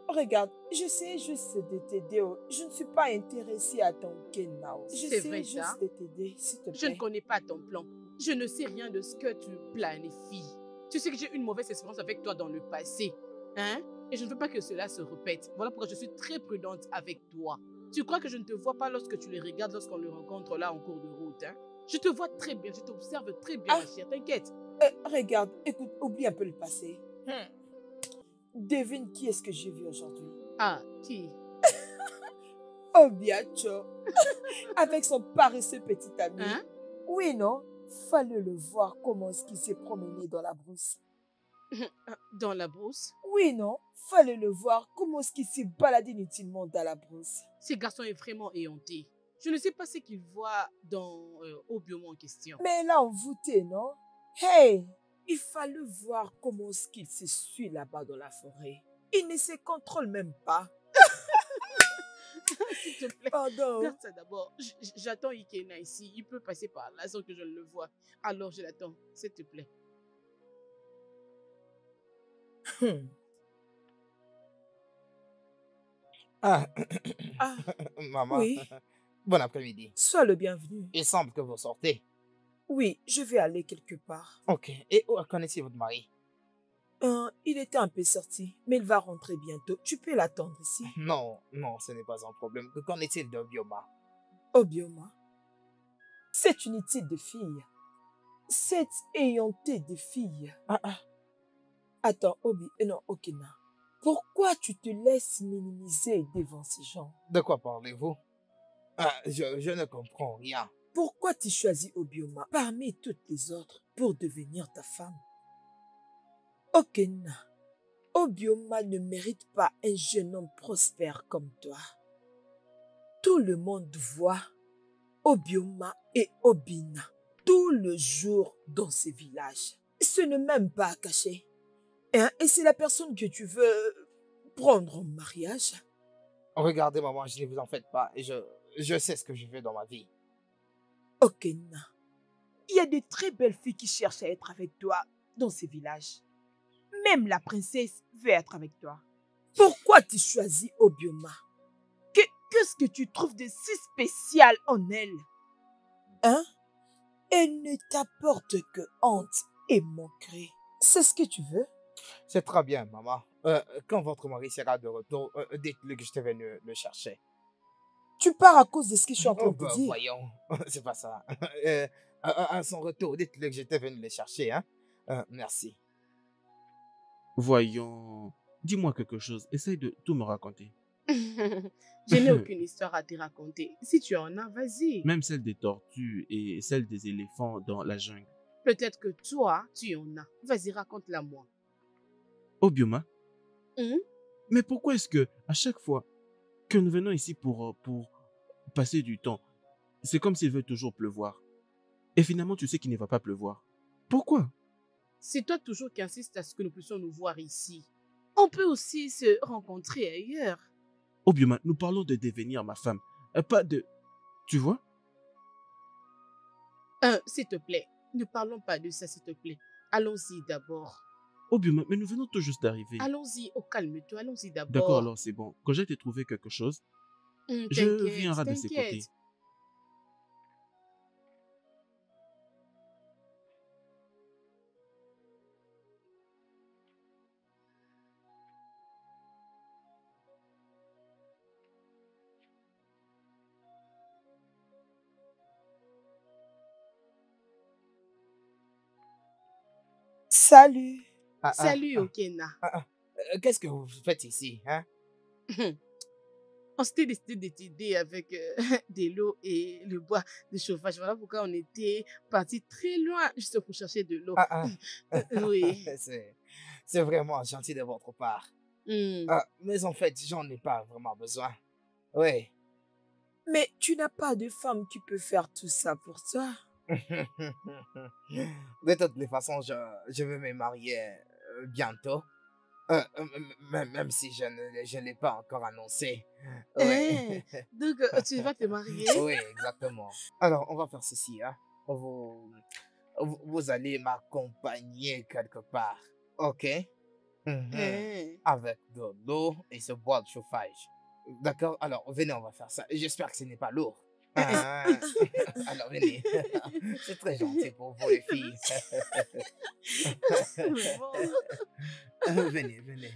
Regarde, je sais juste de t'aider. Je ne suis pas intéressée à ton Kenao. Je C'est sais vrai, juste ça? de t'aider, s'il te Je ne plaît. connais pas ton plan. Je ne sais rien de ce que tu planifies. Tu sais que j'ai eu une mauvaise expérience avec toi dans le passé. Hein? Et je ne veux pas que cela se répète. Voilà pourquoi je suis très prudente avec toi. Tu crois que je ne te vois pas lorsque tu les regardes, lorsqu'on le rencontre là en cours de route, hein? Je te vois très bien, je t'observe très bien, ma chère, t'inquiète. Regarde, écoute, oublie un peu le passé. Devine qui est-ce que j'ai vu aujourd'hui? Ah, qui? Obiacho. Avec son paresseux petit ami. Hein? Oui, non? Fallait le voir comment est-ce qu'il s'est promené dans la brousse. Dans la brousse? Oui, non? Fallait le voir comment est-ce qu'il s'est baladé inutilement dans la brousse. Ce garçon est vraiment éhonté. Je ne sais pas ce qu'il voit dans Obiomo en question. Mais elle a envoûté, non? Hey! Il fallait voir comment est-ce qu'il se suit là-bas dans la forêt. Il ne se contrôle même pas. S'il te plaît. Pardon. Regarde ça d'abord. J'attends Ikena ici. Il peut passer par là sans que je le voie. Alors je l'attends, s'il te plaît. Ah, Ah, maman. oui. Bon après-midi. Sois le bienvenu. Il semble que vous sortez. Oui, je vais aller quelque part. Ok. Et où connaissez votre mari? Il était un peu sorti, mais il va rentrer bientôt. Tu peux l'attendre ici. Non, non, ce n'est pas un problème. Que qu'en est-il de Bioma? Obioma, c'est une étude de fille. Cette éhontée de fille. Attends, non, Okena. Pourquoi tu te laisses minimiser devant ces gens? De quoi parlez-vous? Je ne comprends rien. Pourquoi tu choisis Obioma parmi toutes les autres pour devenir ta femme? Okena, Obioma ne mérite pas un jeune homme prospère comme toi. Tout le monde voit Obioma et Obina tout le jour dans ces villages. Ce n'est même pas à cacher. Et c'est la personne que tu veux prendre en mariage. Regardez, maman, je ne vous en faites pas. Et je sais ce que je veux dans ma vie. Okena, il y a de très belles filles qui cherchent à être avec toi dans ces villages. Même la princesse veut être avec toi. Pourquoi tu choisis Obioma? Qu'est-ce que tu trouves de si spécial en elle? Hein? et ne t'apporte que honte et moquerie. C'est ce que tu veux? C'est très bien, maman. Quand votre mari sera de retour, dites-lui que je suis venu le chercher. Tu pars à cause de ce que je suis en train Oh, de te ben, dire. voyons, c'est pas ça. À son retour, dites-lui que j'étais venu le chercher, hein. Merci. Voyons, dis-moi quelque chose. Essaye de tout me raconter. Je n'ai aucune histoire à te raconter. Si tu en as, vas-y. Même celle des tortues et celle des éléphants dans la jungle. Peut-être que toi, tu en as. Vas-y, raconte-la moi. Obioma, Hum? mais pourquoi est-ce que à chaque fois que nous venons ici pour passer du temps, c'est comme s'il veut toujours pleuvoir. Et finalement, tu sais qu'il ne va pas pleuvoir. Pourquoi? C'est toi toujours qui insistes à ce que nous puissions nous voir ici. On peut aussi se rencontrer ailleurs. Obioma, nous parlons de devenir ma femme, pas de... Tu vois? S'il te plaît, ne parlons pas de ça, s'il te plaît. Allons-y d'abord. Obioma, mais nous venons tout juste d'arriver. Allons-y, calme-toi, allons-y d'abord. D'accord, alors c'est bon. Quand j'ai trouvé quelque chose, je T'inquiète, viendrai de ses côtés. t'inquiète. Salut. Salut, Okena. Qu'est-ce que vous faites ici, hein? On s'était décidé de t'aider avec de l'eau et le bois de chauffage. Voilà pourquoi on était parti très loin juste pour chercher de l'eau. Oui. C'est vraiment gentil de votre part. Hmm. Mais en fait, j'en ai pas vraiment besoin. Oui. Mais tu n'as pas de femme qui peut faire tout ça pour toi. De toutes les façons, je vais me marier bientôt. Même si je ne l'ai pas encore annoncé. Ouais. Donc, tu vas te marier? Oui, exactement. Alors, on va faire ceci. Hein. Vous allez m'accompagner quelque part. OK? Avec de l'eau et ce bois de chauffage. D'accord? Alors, venez, on va faire ça. J'espère que ce n'est pas lourd. Alors, venez. C'est très gentil pour vous, les filles. Venez, venez.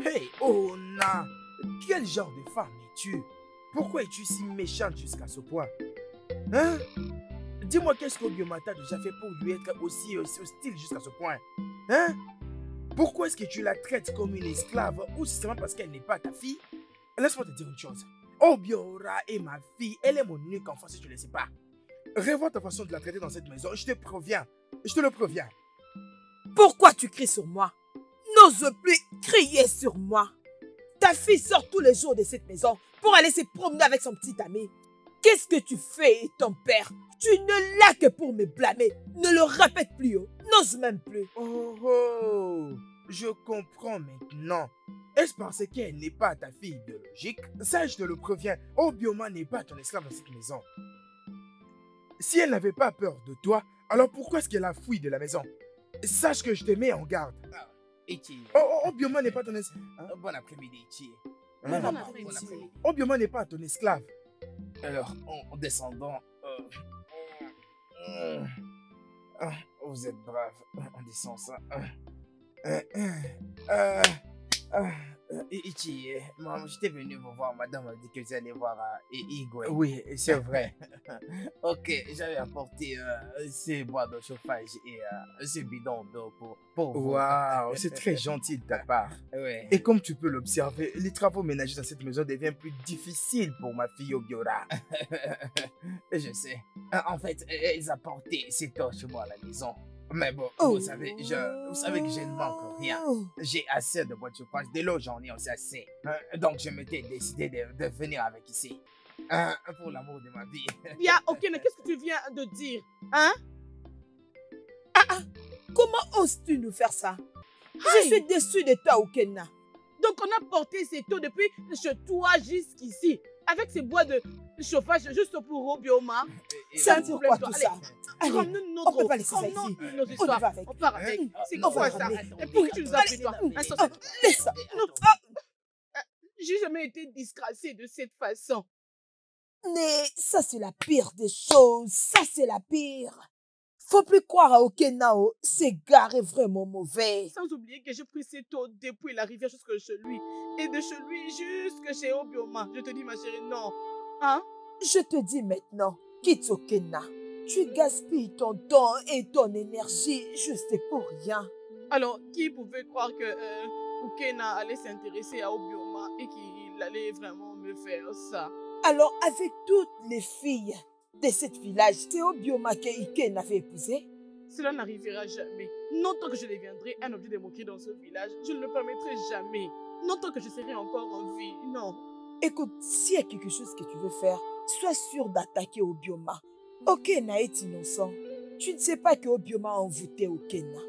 Hey, Ona, quel genre de femme es-tu? Pourquoi es-tu si méchante jusqu'à ce point? Hein? Dis-moi qu'est-ce qu'Obioma t'a déjà fait pour lui être aussi hostile jusqu'à ce point? Hein? Pourquoi est-ce que tu la traites comme une esclave ou c'est seulement parce qu'elle n'est pas ta fille? Laisse-moi te dire une chose. Obiora est ma fille, elle est mon unique enfant si tu ne le sais pas. Revois ta façon de la traiter dans cette maison, je te préviens. Je te le préviens. Pourquoi tu cries sur moi? N'ose plus crier sur moi. Ta fille sort tous les jours de cette maison pour aller se promener avec son petit ami. Qu'est-ce que tu fais, ton père? Tu ne l'as que pour me blâmer. Ne le répète plus, oh. N'ose même plus. Oh, je comprends maintenant. Est-ce parce qu'elle n'est pas ta fille biologique? Ça, je te le préviens, Obioma n'est pas ton esclave dans cette maison. Si elle n'avait pas peur de toi, alors pourquoi est-ce qu'elle a fui de la maison? Sache que je te mets en garde. Ichi. Obioma n'est pas ton esclave. Bon après-midi, Ichi. Bon après-midi. Obioma n'est pas ton esclave. Alors, en descendant... vous êtes brave. On descend ça. Ichi, maman, j'étais venu vous voir. Madame m'a dit que vous allez voir Igwe. Oui, c'est vrai. Ok, j'avais apporté ces bois de chauffage et ce bidon d'eau pour vous. Waouh, c'est très gentil de ta part. Ouais. Et comme tu peux l'observer, les travaux ménagers dans cette maison deviennent plus difficiles pour ma fille Obiora. Je sais. En fait, ils apportaient ces torches chez moi à la maison. Mais bon, Oh. vous savez que je ne manque rien. J'ai assez de bois de chauffage, de l'eau j'en ai aussi assez. Donc je m'étais décidé de venir avec ici. Pour l'amour de ma vie. Bien, Okena, qu'est-ce que tu viens de dire? Hein? Comment oses-tu nous faire ça? Je Aïe. suis déçue de toi, Okena. Donc, on a porté ces taux depuis chez toi jusqu'ici. Avec ces bois de chauffage juste pour Obioma. Ça vous- pourquoi toi, tout allez. ça? Allez, Ramenez on peut pas laisser ça ramenons ici. une autre On y histoire. va avec. On part avec. C'est On va quoi le ça? ramener. Et pour qui tu nous as pris, toi? Un sorcier. Laisse ça. Non. J'ai jamais été disgracée de cette façon. Mais ça, c'est la pire des choses. Ça, c'est la pire. Faut plus croire à Okenao. C'est garé vraiment mauvais. Sans oublier que j'ai pris cette eau depuis la rivière jusque chez lui. Et de chez lui jusque chez Obioma. Je te dis, ma chérie, non. Hein? Je te dis maintenant, quitte Okena. Tu gaspilles ton temps et ton énergie juste pour rien. Alors, qui pouvait croire que Ukena allait s'intéresser à Obioma et qu'il allait vraiment me faire ça? Alors, avec toutes les filles de ce village, c'est Obioma que Iken avait épousé. Cela n'arrivera jamais. Non tant que je deviendrai un objet de moquerie dans ce village, je ne le permettrai jamais. Non tant que je serai encore en vie, non. Écoute, s'il y a quelque chose que tu veux faire, sois sûr d'attaquer Obioma. Okena est innocent. Tu ne sais pas que Obioma a envoûté Okena.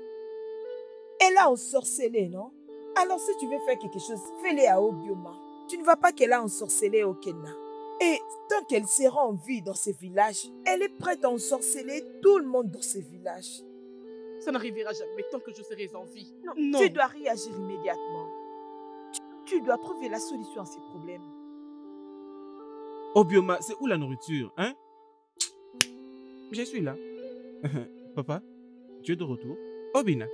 Elle a ensorcelé, non? Alors si tu veux faire quelque chose, fais-le à Obioma. Tu ne vois pas qu'elle a ensorcelé Okena. Et tant qu'elle sera en vie dans ce village, elle est prête à ensorceler tout le monde dans ce village. Ça n'arrivera jamais tant que je serai en vie. Non. Tu dois réagir immédiatement. Tu dois trouver la solution à ces problèmes. Obioma, c'est où la nourriture, hein? Je suis là. Papa, tu es de retour? Obina,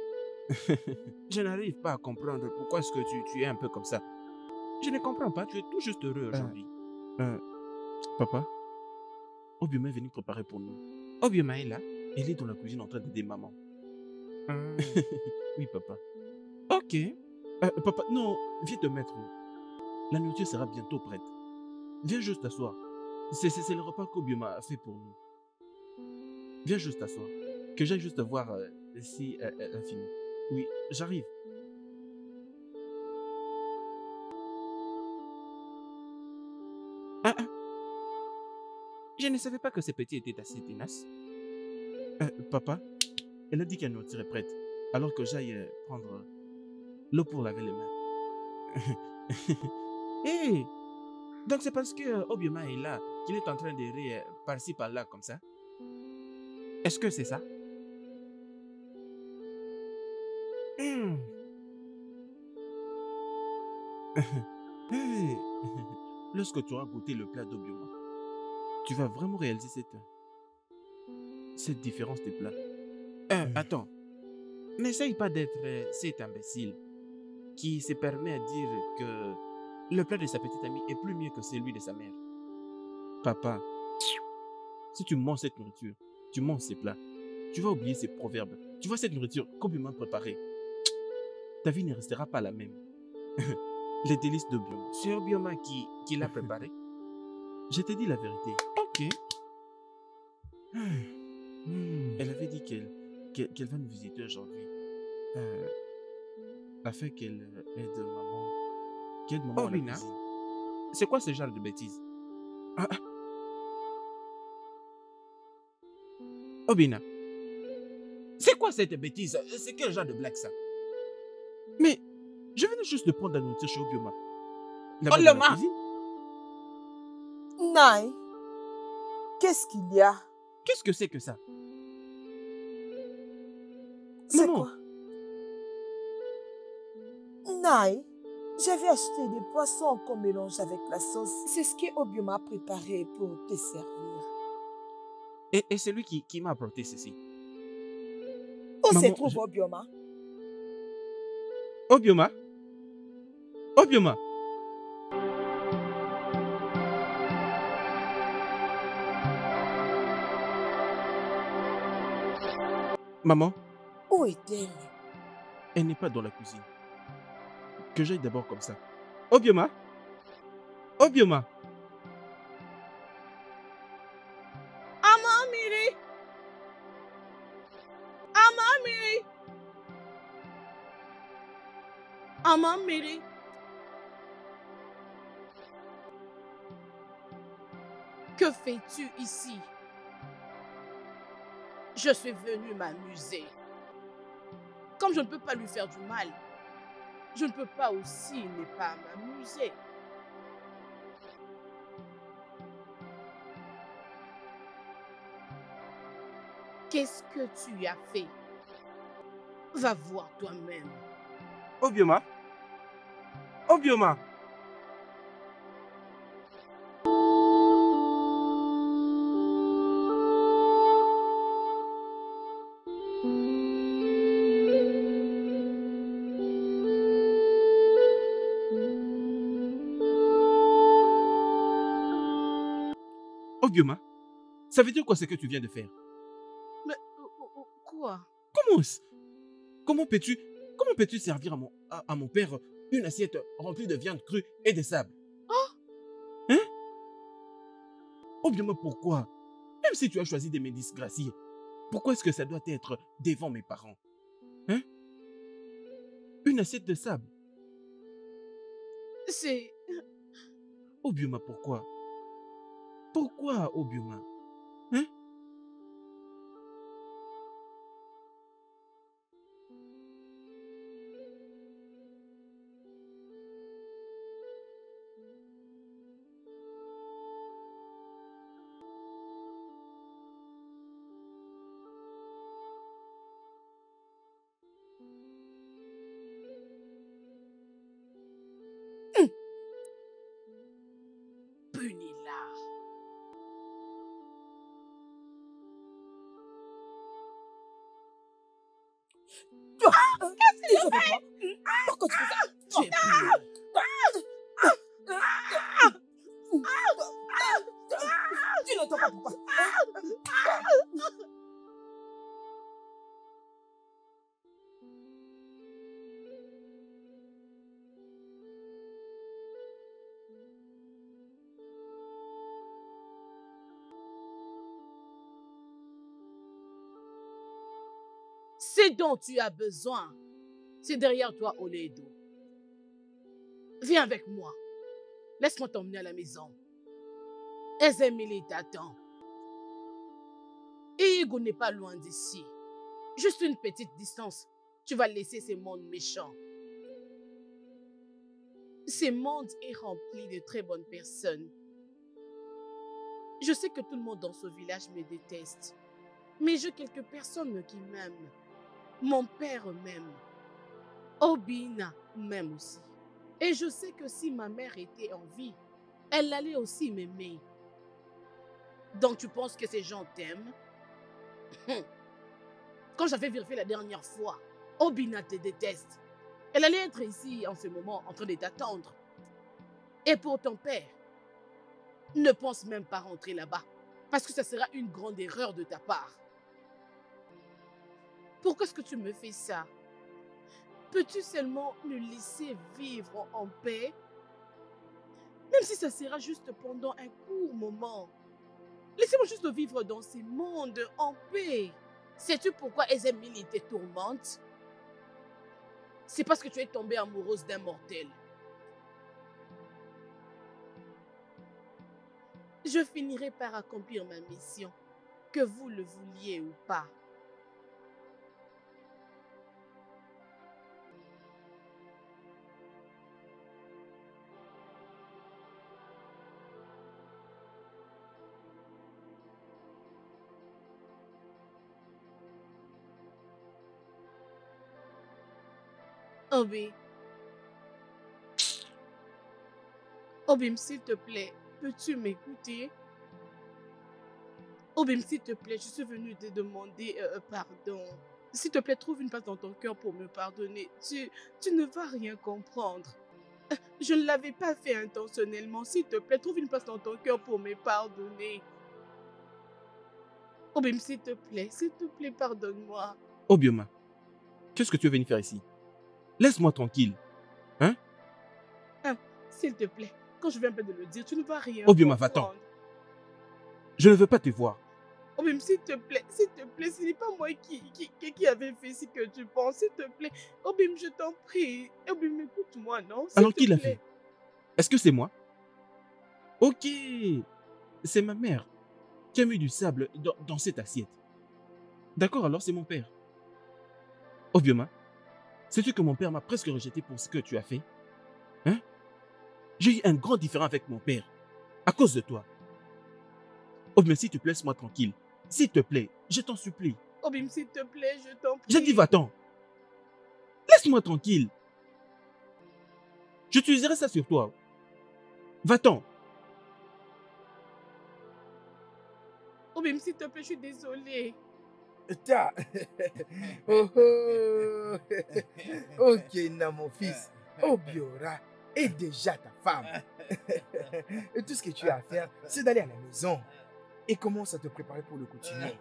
je n'arrive pas à comprendre pourquoi est-ce que tu es un peu comme ça. Je ne comprends pas, tu es tout juste heureux aujourd'hui. Papa, Obioma est venu préparer pour nous. Obioma est là, elle est dans la cuisine en train d'aider maman. Oui, papa. Ok. Papa, non, viens te mettre où? La nourriture sera bientôt prête. Viens juste t'asseoir. C'est le repas qu'Obioma a fait pour nous. Viens juste t'asseoir. Que j'aille juste voir si elle a fini. Oui, j'arrive. Je ne savais pas que ces petits étaient assez tenaces. Papa, elle a dit qu'elle nourriture est prête. Alors que j'aille prendre l'eau pour laver les mains. Hé! Donc c'est parce que Obioma est là qu'il est en train d'errer par-ci par-là comme ça? Est-ce que c'est ça? Lorsque tu auras goûté le plat d'Obioma, tu vas vraiment réaliser cette différence de plats. Attends, n'essaye pas d'être cet imbécile qui se permet à dire que le plat de sa petite amie est plus mieux que celui de sa mère. Papa, si tu manges cette nourriture, tu manges ces plats, tu vas oublier ces proverbes. Tu vois cette nourriture qu'Obioma préparée. Ta vie ne restera pas la même. Les délices d'Obioma. C'est Obioma qui l'a préparé. Je t'ai dit la vérité. Ok. Elle avait dit qu'elle va nous visiter aujourd'hui. Afin qu'elle aide maman. Qu'elle aide maman à la cuisine. C'est quoi ce genre de bêtises? Obina, c'est quoi cette bêtise? C'est quel genre de blague ça? Mais je venais juste de prendre la nourriture chez Obioma. Là-bas dans la cuisine. Nai, qu'est-ce qu'il y a? Qu'est-ce que c'est que ça? C'est Maman. quoi? Nai, j'avais acheté des poissons qu'on mélange avec la sauce. C'est ce que Obioma a préparé pour te servir. Et c'est lui qui m'a apporté ceci. Où Maman, se trouve Obioma? Obioma? Obioma? Maman, Où est-elle? elle n'est pas dans la cuisine. Que j'aille d'abord comme ça. Obioma? Obioma? Amamiri! Amamiri! Amamiri! Que fais-tu ici? Je suis venue m'amuser. Comme je ne peux pas lui faire du mal, je ne peux pas aussi ne pas m'amuser. Qu'est-ce que tu as fait? Va voir toi-même. Obioma? Obioma! Obioma, ça veut dire quoi ce que tu viens de faire? Mais quoi? Comment, comment peux-tu servir à mon père une assiette remplie de viande crue et de sable? Oh! Hein? Obioma, pourquoi? Même si tu as choisi de me disgracier, pourquoi est-ce que ça doit être devant mes parents? Hein? Une assiette de sable? C'est... Obioma, pourquoi? Pourquoi, Obioma? Hein? Punis-la. Toi, qu'est-ce que tu fais? Pourquoi tu fais ça? Tu es puni. Tu n'entends pas pourquoi? Ce dont tu as besoin, c'est derrière toi, Oledo. Viens avec moi. Laisse-moi t'emmener à la maison. Ezemili t'attend. Et Hugo n'est pas loin d'ici. Juste une petite distance. Tu vas laisser ces mondes méchants. Ce monde est rempli de très bonnes personnes. Je sais que tout le monde dans ce village me déteste. Mais j'ai quelques personnes qui m'aiment. Mon père m'aime. Obina m'aime aussi. Et je sais que si ma mère était en vie, elle allait aussi m'aimer. Donc tu penses que ces gens t'aiment? Quand j'avais vérifié la dernière fois, Obina te déteste. Elle allait être ici en ce moment en train de t'attendre. Et pour ton père, ne pense même pas rentrer là-bas. Parce que ça sera une grande erreur de ta part. Pourquoi est-ce que tu me fais ça? Peux-tu seulement me laisser vivre en paix? Même si ça sera juste pendant un court moment. Laissez-moi juste vivre dans ces mondes en paix. Sais-tu pourquoi Ezemili te tourmente? C'est parce que tu es tombée amoureuse d'un mortel. Je finirai par accomplir ma mission, que vous le vouliez ou pas. Obi. Obim, s'il te plaît, peux-tu m'écouter? Obim, s'il te plaît, je suis venue te demander pardon. S'il te plaît, trouve une place dans ton cœur pour me pardonner. Tu ne vas rien comprendre. Je ne l'avais pas fait intentionnellement. S'il te plaît, trouve une place dans ton cœur pour me pardonner. Obim, s'il te plaît, pardonne-moi. Obioma, qu'est-ce que tu es venu faire ici? Laisse-moi tranquille. Hein? S'il te plaît, quand je viens de le dire, tu ne vas rien Obioma, comprendre. va-t'en. Je ne veux pas te voir. Obim, s'il te plaît, ce n'est pas moi qui avait fait ce que tu penses, s'il te plaît. Obim, je t'en prie. Obim, écoute-moi, non? Alors qui l'a fait? Est-ce que c'est moi? Ok, c'est ma mère qui a mis du sable dans cette assiette. D'accord, alors c'est mon père. Obioma, sais-tu que mon père m'a presque rejeté pour ce que tu as fait? Hein? J'ai eu un grand différend avec mon père à cause de toi. Obioma, s'il te plaît, laisse-moi tranquille. S'il te plaît, je t'en supplie. Obim, s'il te plaît, je t'en prie. J'ai dit va-t'en. Laisse-moi tranquille. J'utiliserai ça sur toi. Va-t'en. Obim, s'il te plaît, je suis désolée. Ta. Oh, oh. Ok, non, mon fils. Obiora est déjà ta femme. Et tout ce que tu as à faire, c'est d'aller à la maison et commence à te préparer pour le continuer.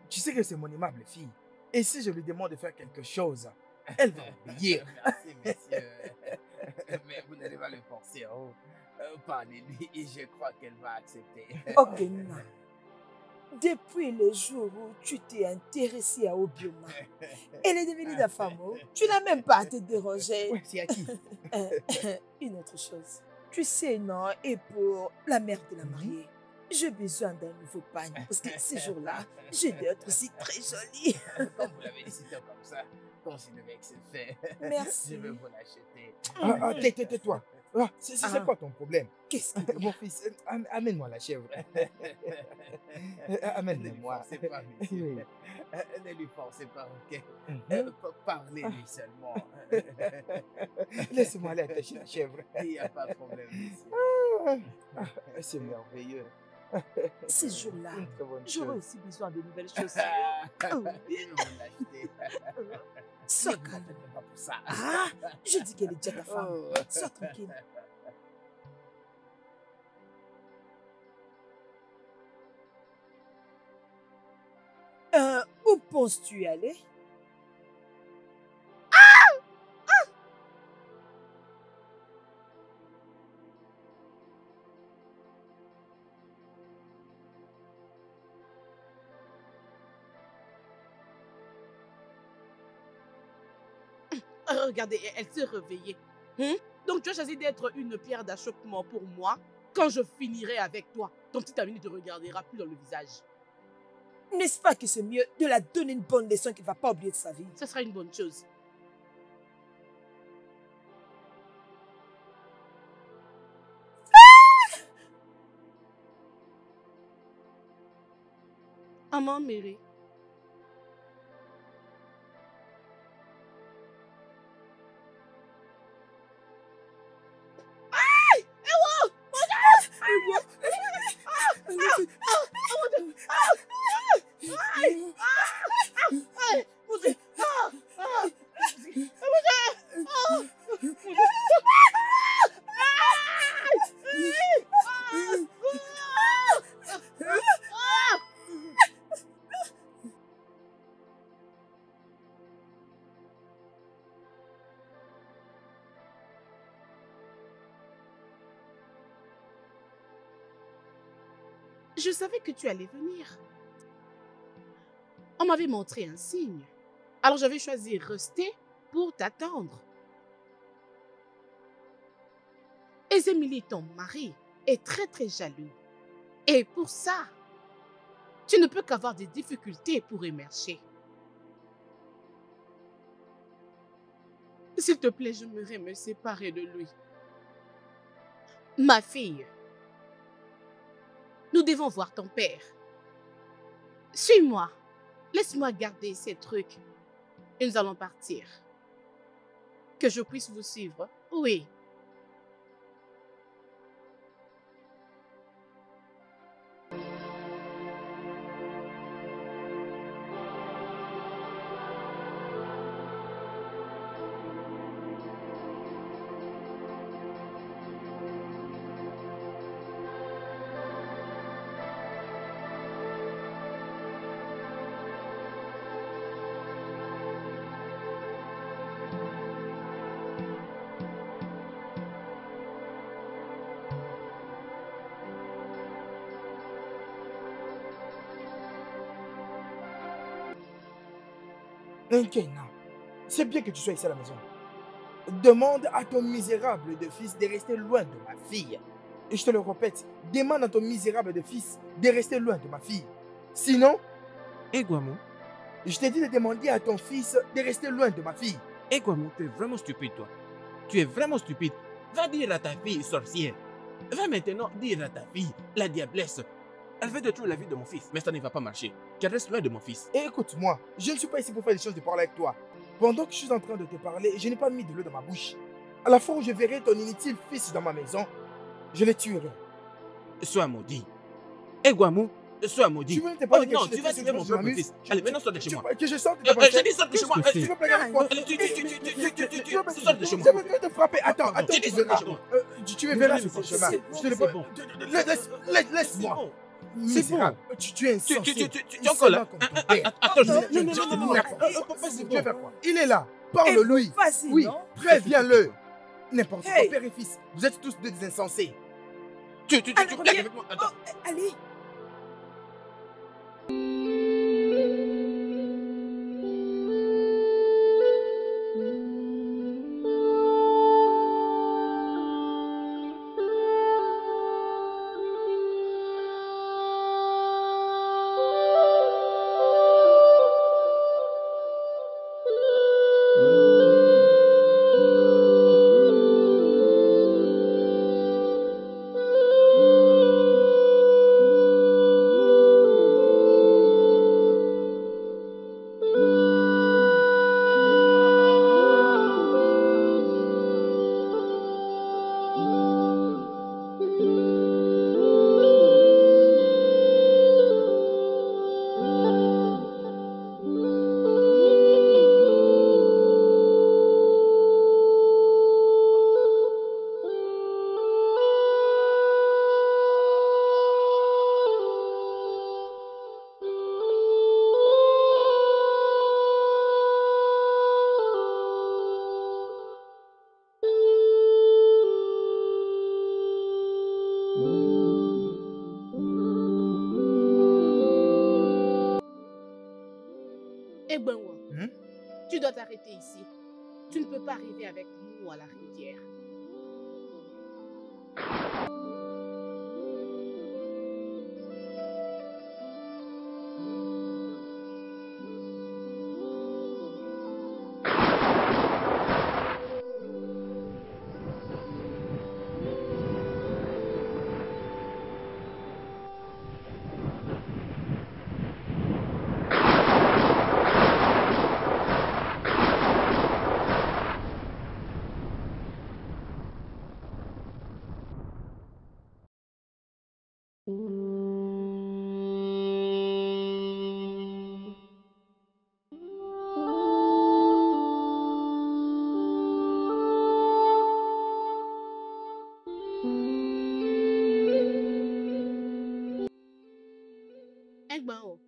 Tu sais que c'est mon aimable fille. Et si je lui demande de faire quelque chose, elle va obéir. Merci, monsieur. Mais vous n'allez pas le forcer. Oh. Parlez-lui et je crois qu'elle va accepter. Ok, Nina. Depuis le jour où tu t'es intéressé à Obioma, elle est devenue ta femme. Oh. Tu n'as même pas à te déranger. Ouais, c'est à qui? Une autre chose. Tu sais, non, et pour la mère de la mariée, j'ai besoin d'un nouveau pagne. Parce que ce jour-là, je dois être aussi très jolie. Comme vous l'avez décidé comme ça, continuez avec ce fait. Merci. Je vais vous l'acheter. Tais-toi. Ah, c'est quoi ton problème? Qu'est-ce que... Mon fils, amène-moi la chèvre. Amène-moi. Ne lui forcez pas, monsieur. Ne lui forcez pas, ok? Parlez-lui seulement. Laisse-moi aller attacher la chèvre. Il n'y a pas de problème, monsieur. C'est merveilleux. Ce jour-là, Une très bonne j'aurai chose. aussi besoin de nouvelles chaussures. Je vais vous l'acheter. Sois Ne vous calme. inquiétez pas pour ça. Ah, je dis qu'elle est déjà ta femme. Oh. Sois tranquille. Où penses-tu aller? Regardez, elle s'est réveillée. Donc tu as choisi d'être une pierre d'achoppement pour moi quand je finirai avec toi. Ton petit ami ne te regardera plus dans le visage. N'est-ce pas que c'est mieux de la donner une bonne leçon qu'elle ne va pas oublier de sa vie? Ce sera une bonne chose. Maman Mary. Je savais que tu allais venir. On m'avait montré un signe. Alors j'avais choisi rester pour t'attendre. Et Émilie, ton mari, est très très jaloux. Et pour ça, tu ne peux qu'avoir des difficultés pour émerger. S'il te plaît, j'aimerais me séparer de lui. Ma fille, nous devons voir ton père. Suis-moi. Laisse-moi garder ces trucs. Et nous allons partir. Que je puisse vous suivre. Oui. Nkeina, c'est bien que tu sois ici à la maison. Demande à ton misérable de fils de rester loin de ma fille. Et je te le répète, demande à ton misérable de fils de rester loin de ma fille. Sinon, Et Guamon, je t'ai dit de demander à ton fils de rester loin de ma fille. tu es vraiment stupide, toi. Tu es vraiment stupide. Va dire à ta fille sorcière. Va maintenant dire à ta fille, la diablesse, Elle veut détruire la vie de mon fils. Mais ça ne va pas marcher. Qu'elle reste loin de mon fils. Et écoute-moi, je ne suis pas ici pour faire des choses de parler avec toi. Pendant que je suis en train de te parler, je n'ai pas mis de l'eau dans ma bouche. À la fois où je verrai ton inutile fils dans ma maison, je le tuerai. Sois maudit. Et Guamou, sois maudit. Tu veux te parler Oh non, tu vas tuer mon propre fils. Allez, maintenant sors de chez moi. Que je sorte de J'ai dit sors de chez moi. Tu veux plaire avec moi? Sors de chez moi. Je veux te frapper. Attends, J'ai dit tu sors de verras. chez moi. Tu me verras sur ton chemin. C'est bon. Laisse-moi. C'est bon. Tu es insensé. Tu es encore là. Attends, Non. Tu veux faire quoi? Il est là. Parle-lui. Facile, Oui, non? préviens-le. N'importe quoi, Hey. père et fils. Vous êtes tous des insensés. Tu blagues avec moi. Attends. Allez. Eh Benwa, Hmm? tu dois t'arrêter ici. Tu ne peux pas arriver avec nous à la rivière. Engbenho,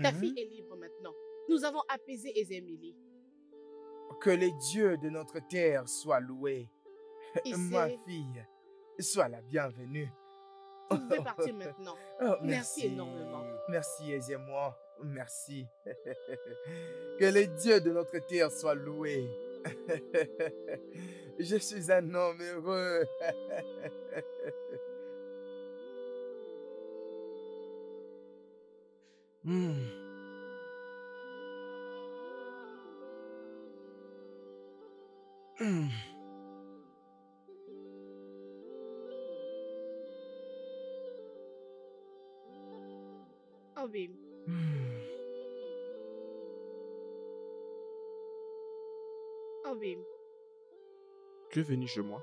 ta Mhm. fille est libre maintenant. Nous avons apaisé Ezemili. Que les dieux de notre terre soient loués. Et Ma c'est... fille, sois la bienvenue. Vous pouvez partir maintenant. Oh, Merci énormément. Merci, aisez-moi. Merci. Que les dieux de notre terre soient loués. Je suis un homme heureux. Obim, Obim. Tu es venu chez moi?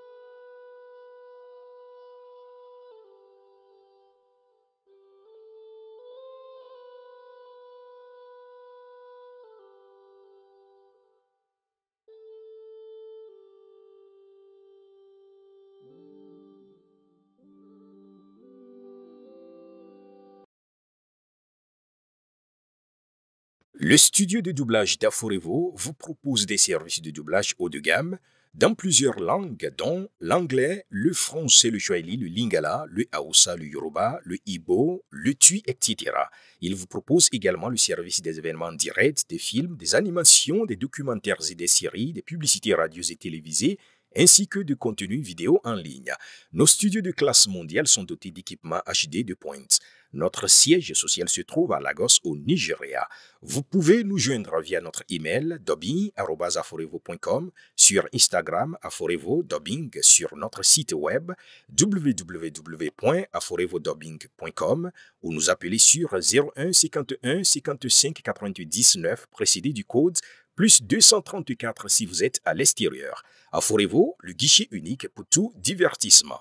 Le studio de doublage d'Aforevo vous propose des services de doublage haut de gamme dans plusieurs langues, dont l'anglais, le français, le swahili, le lingala, le hausa, le yoruba, le ibo, le tui, etc. Il vous propose également le service des événements directs, des films, des animations, des documentaires et des séries, des publicités radios et télévisées, ainsi que de contenus vidéo en ligne. Nos studios de classe mondiale sont dotés d'équipements HD de pointe. Notre siège social se trouve à Lagos, au Nigeria. Vous pouvez nous joindre via notre email dubbing@aforevo.com, sur Instagram Aforevo Dubbing, sur notre site web www.aforevodubbing.com ou nous appeler sur 01 51 55 99 précédé du code plus 234 si vous êtes à l'extérieur. Aforevo, le guichet unique pour tout divertissement.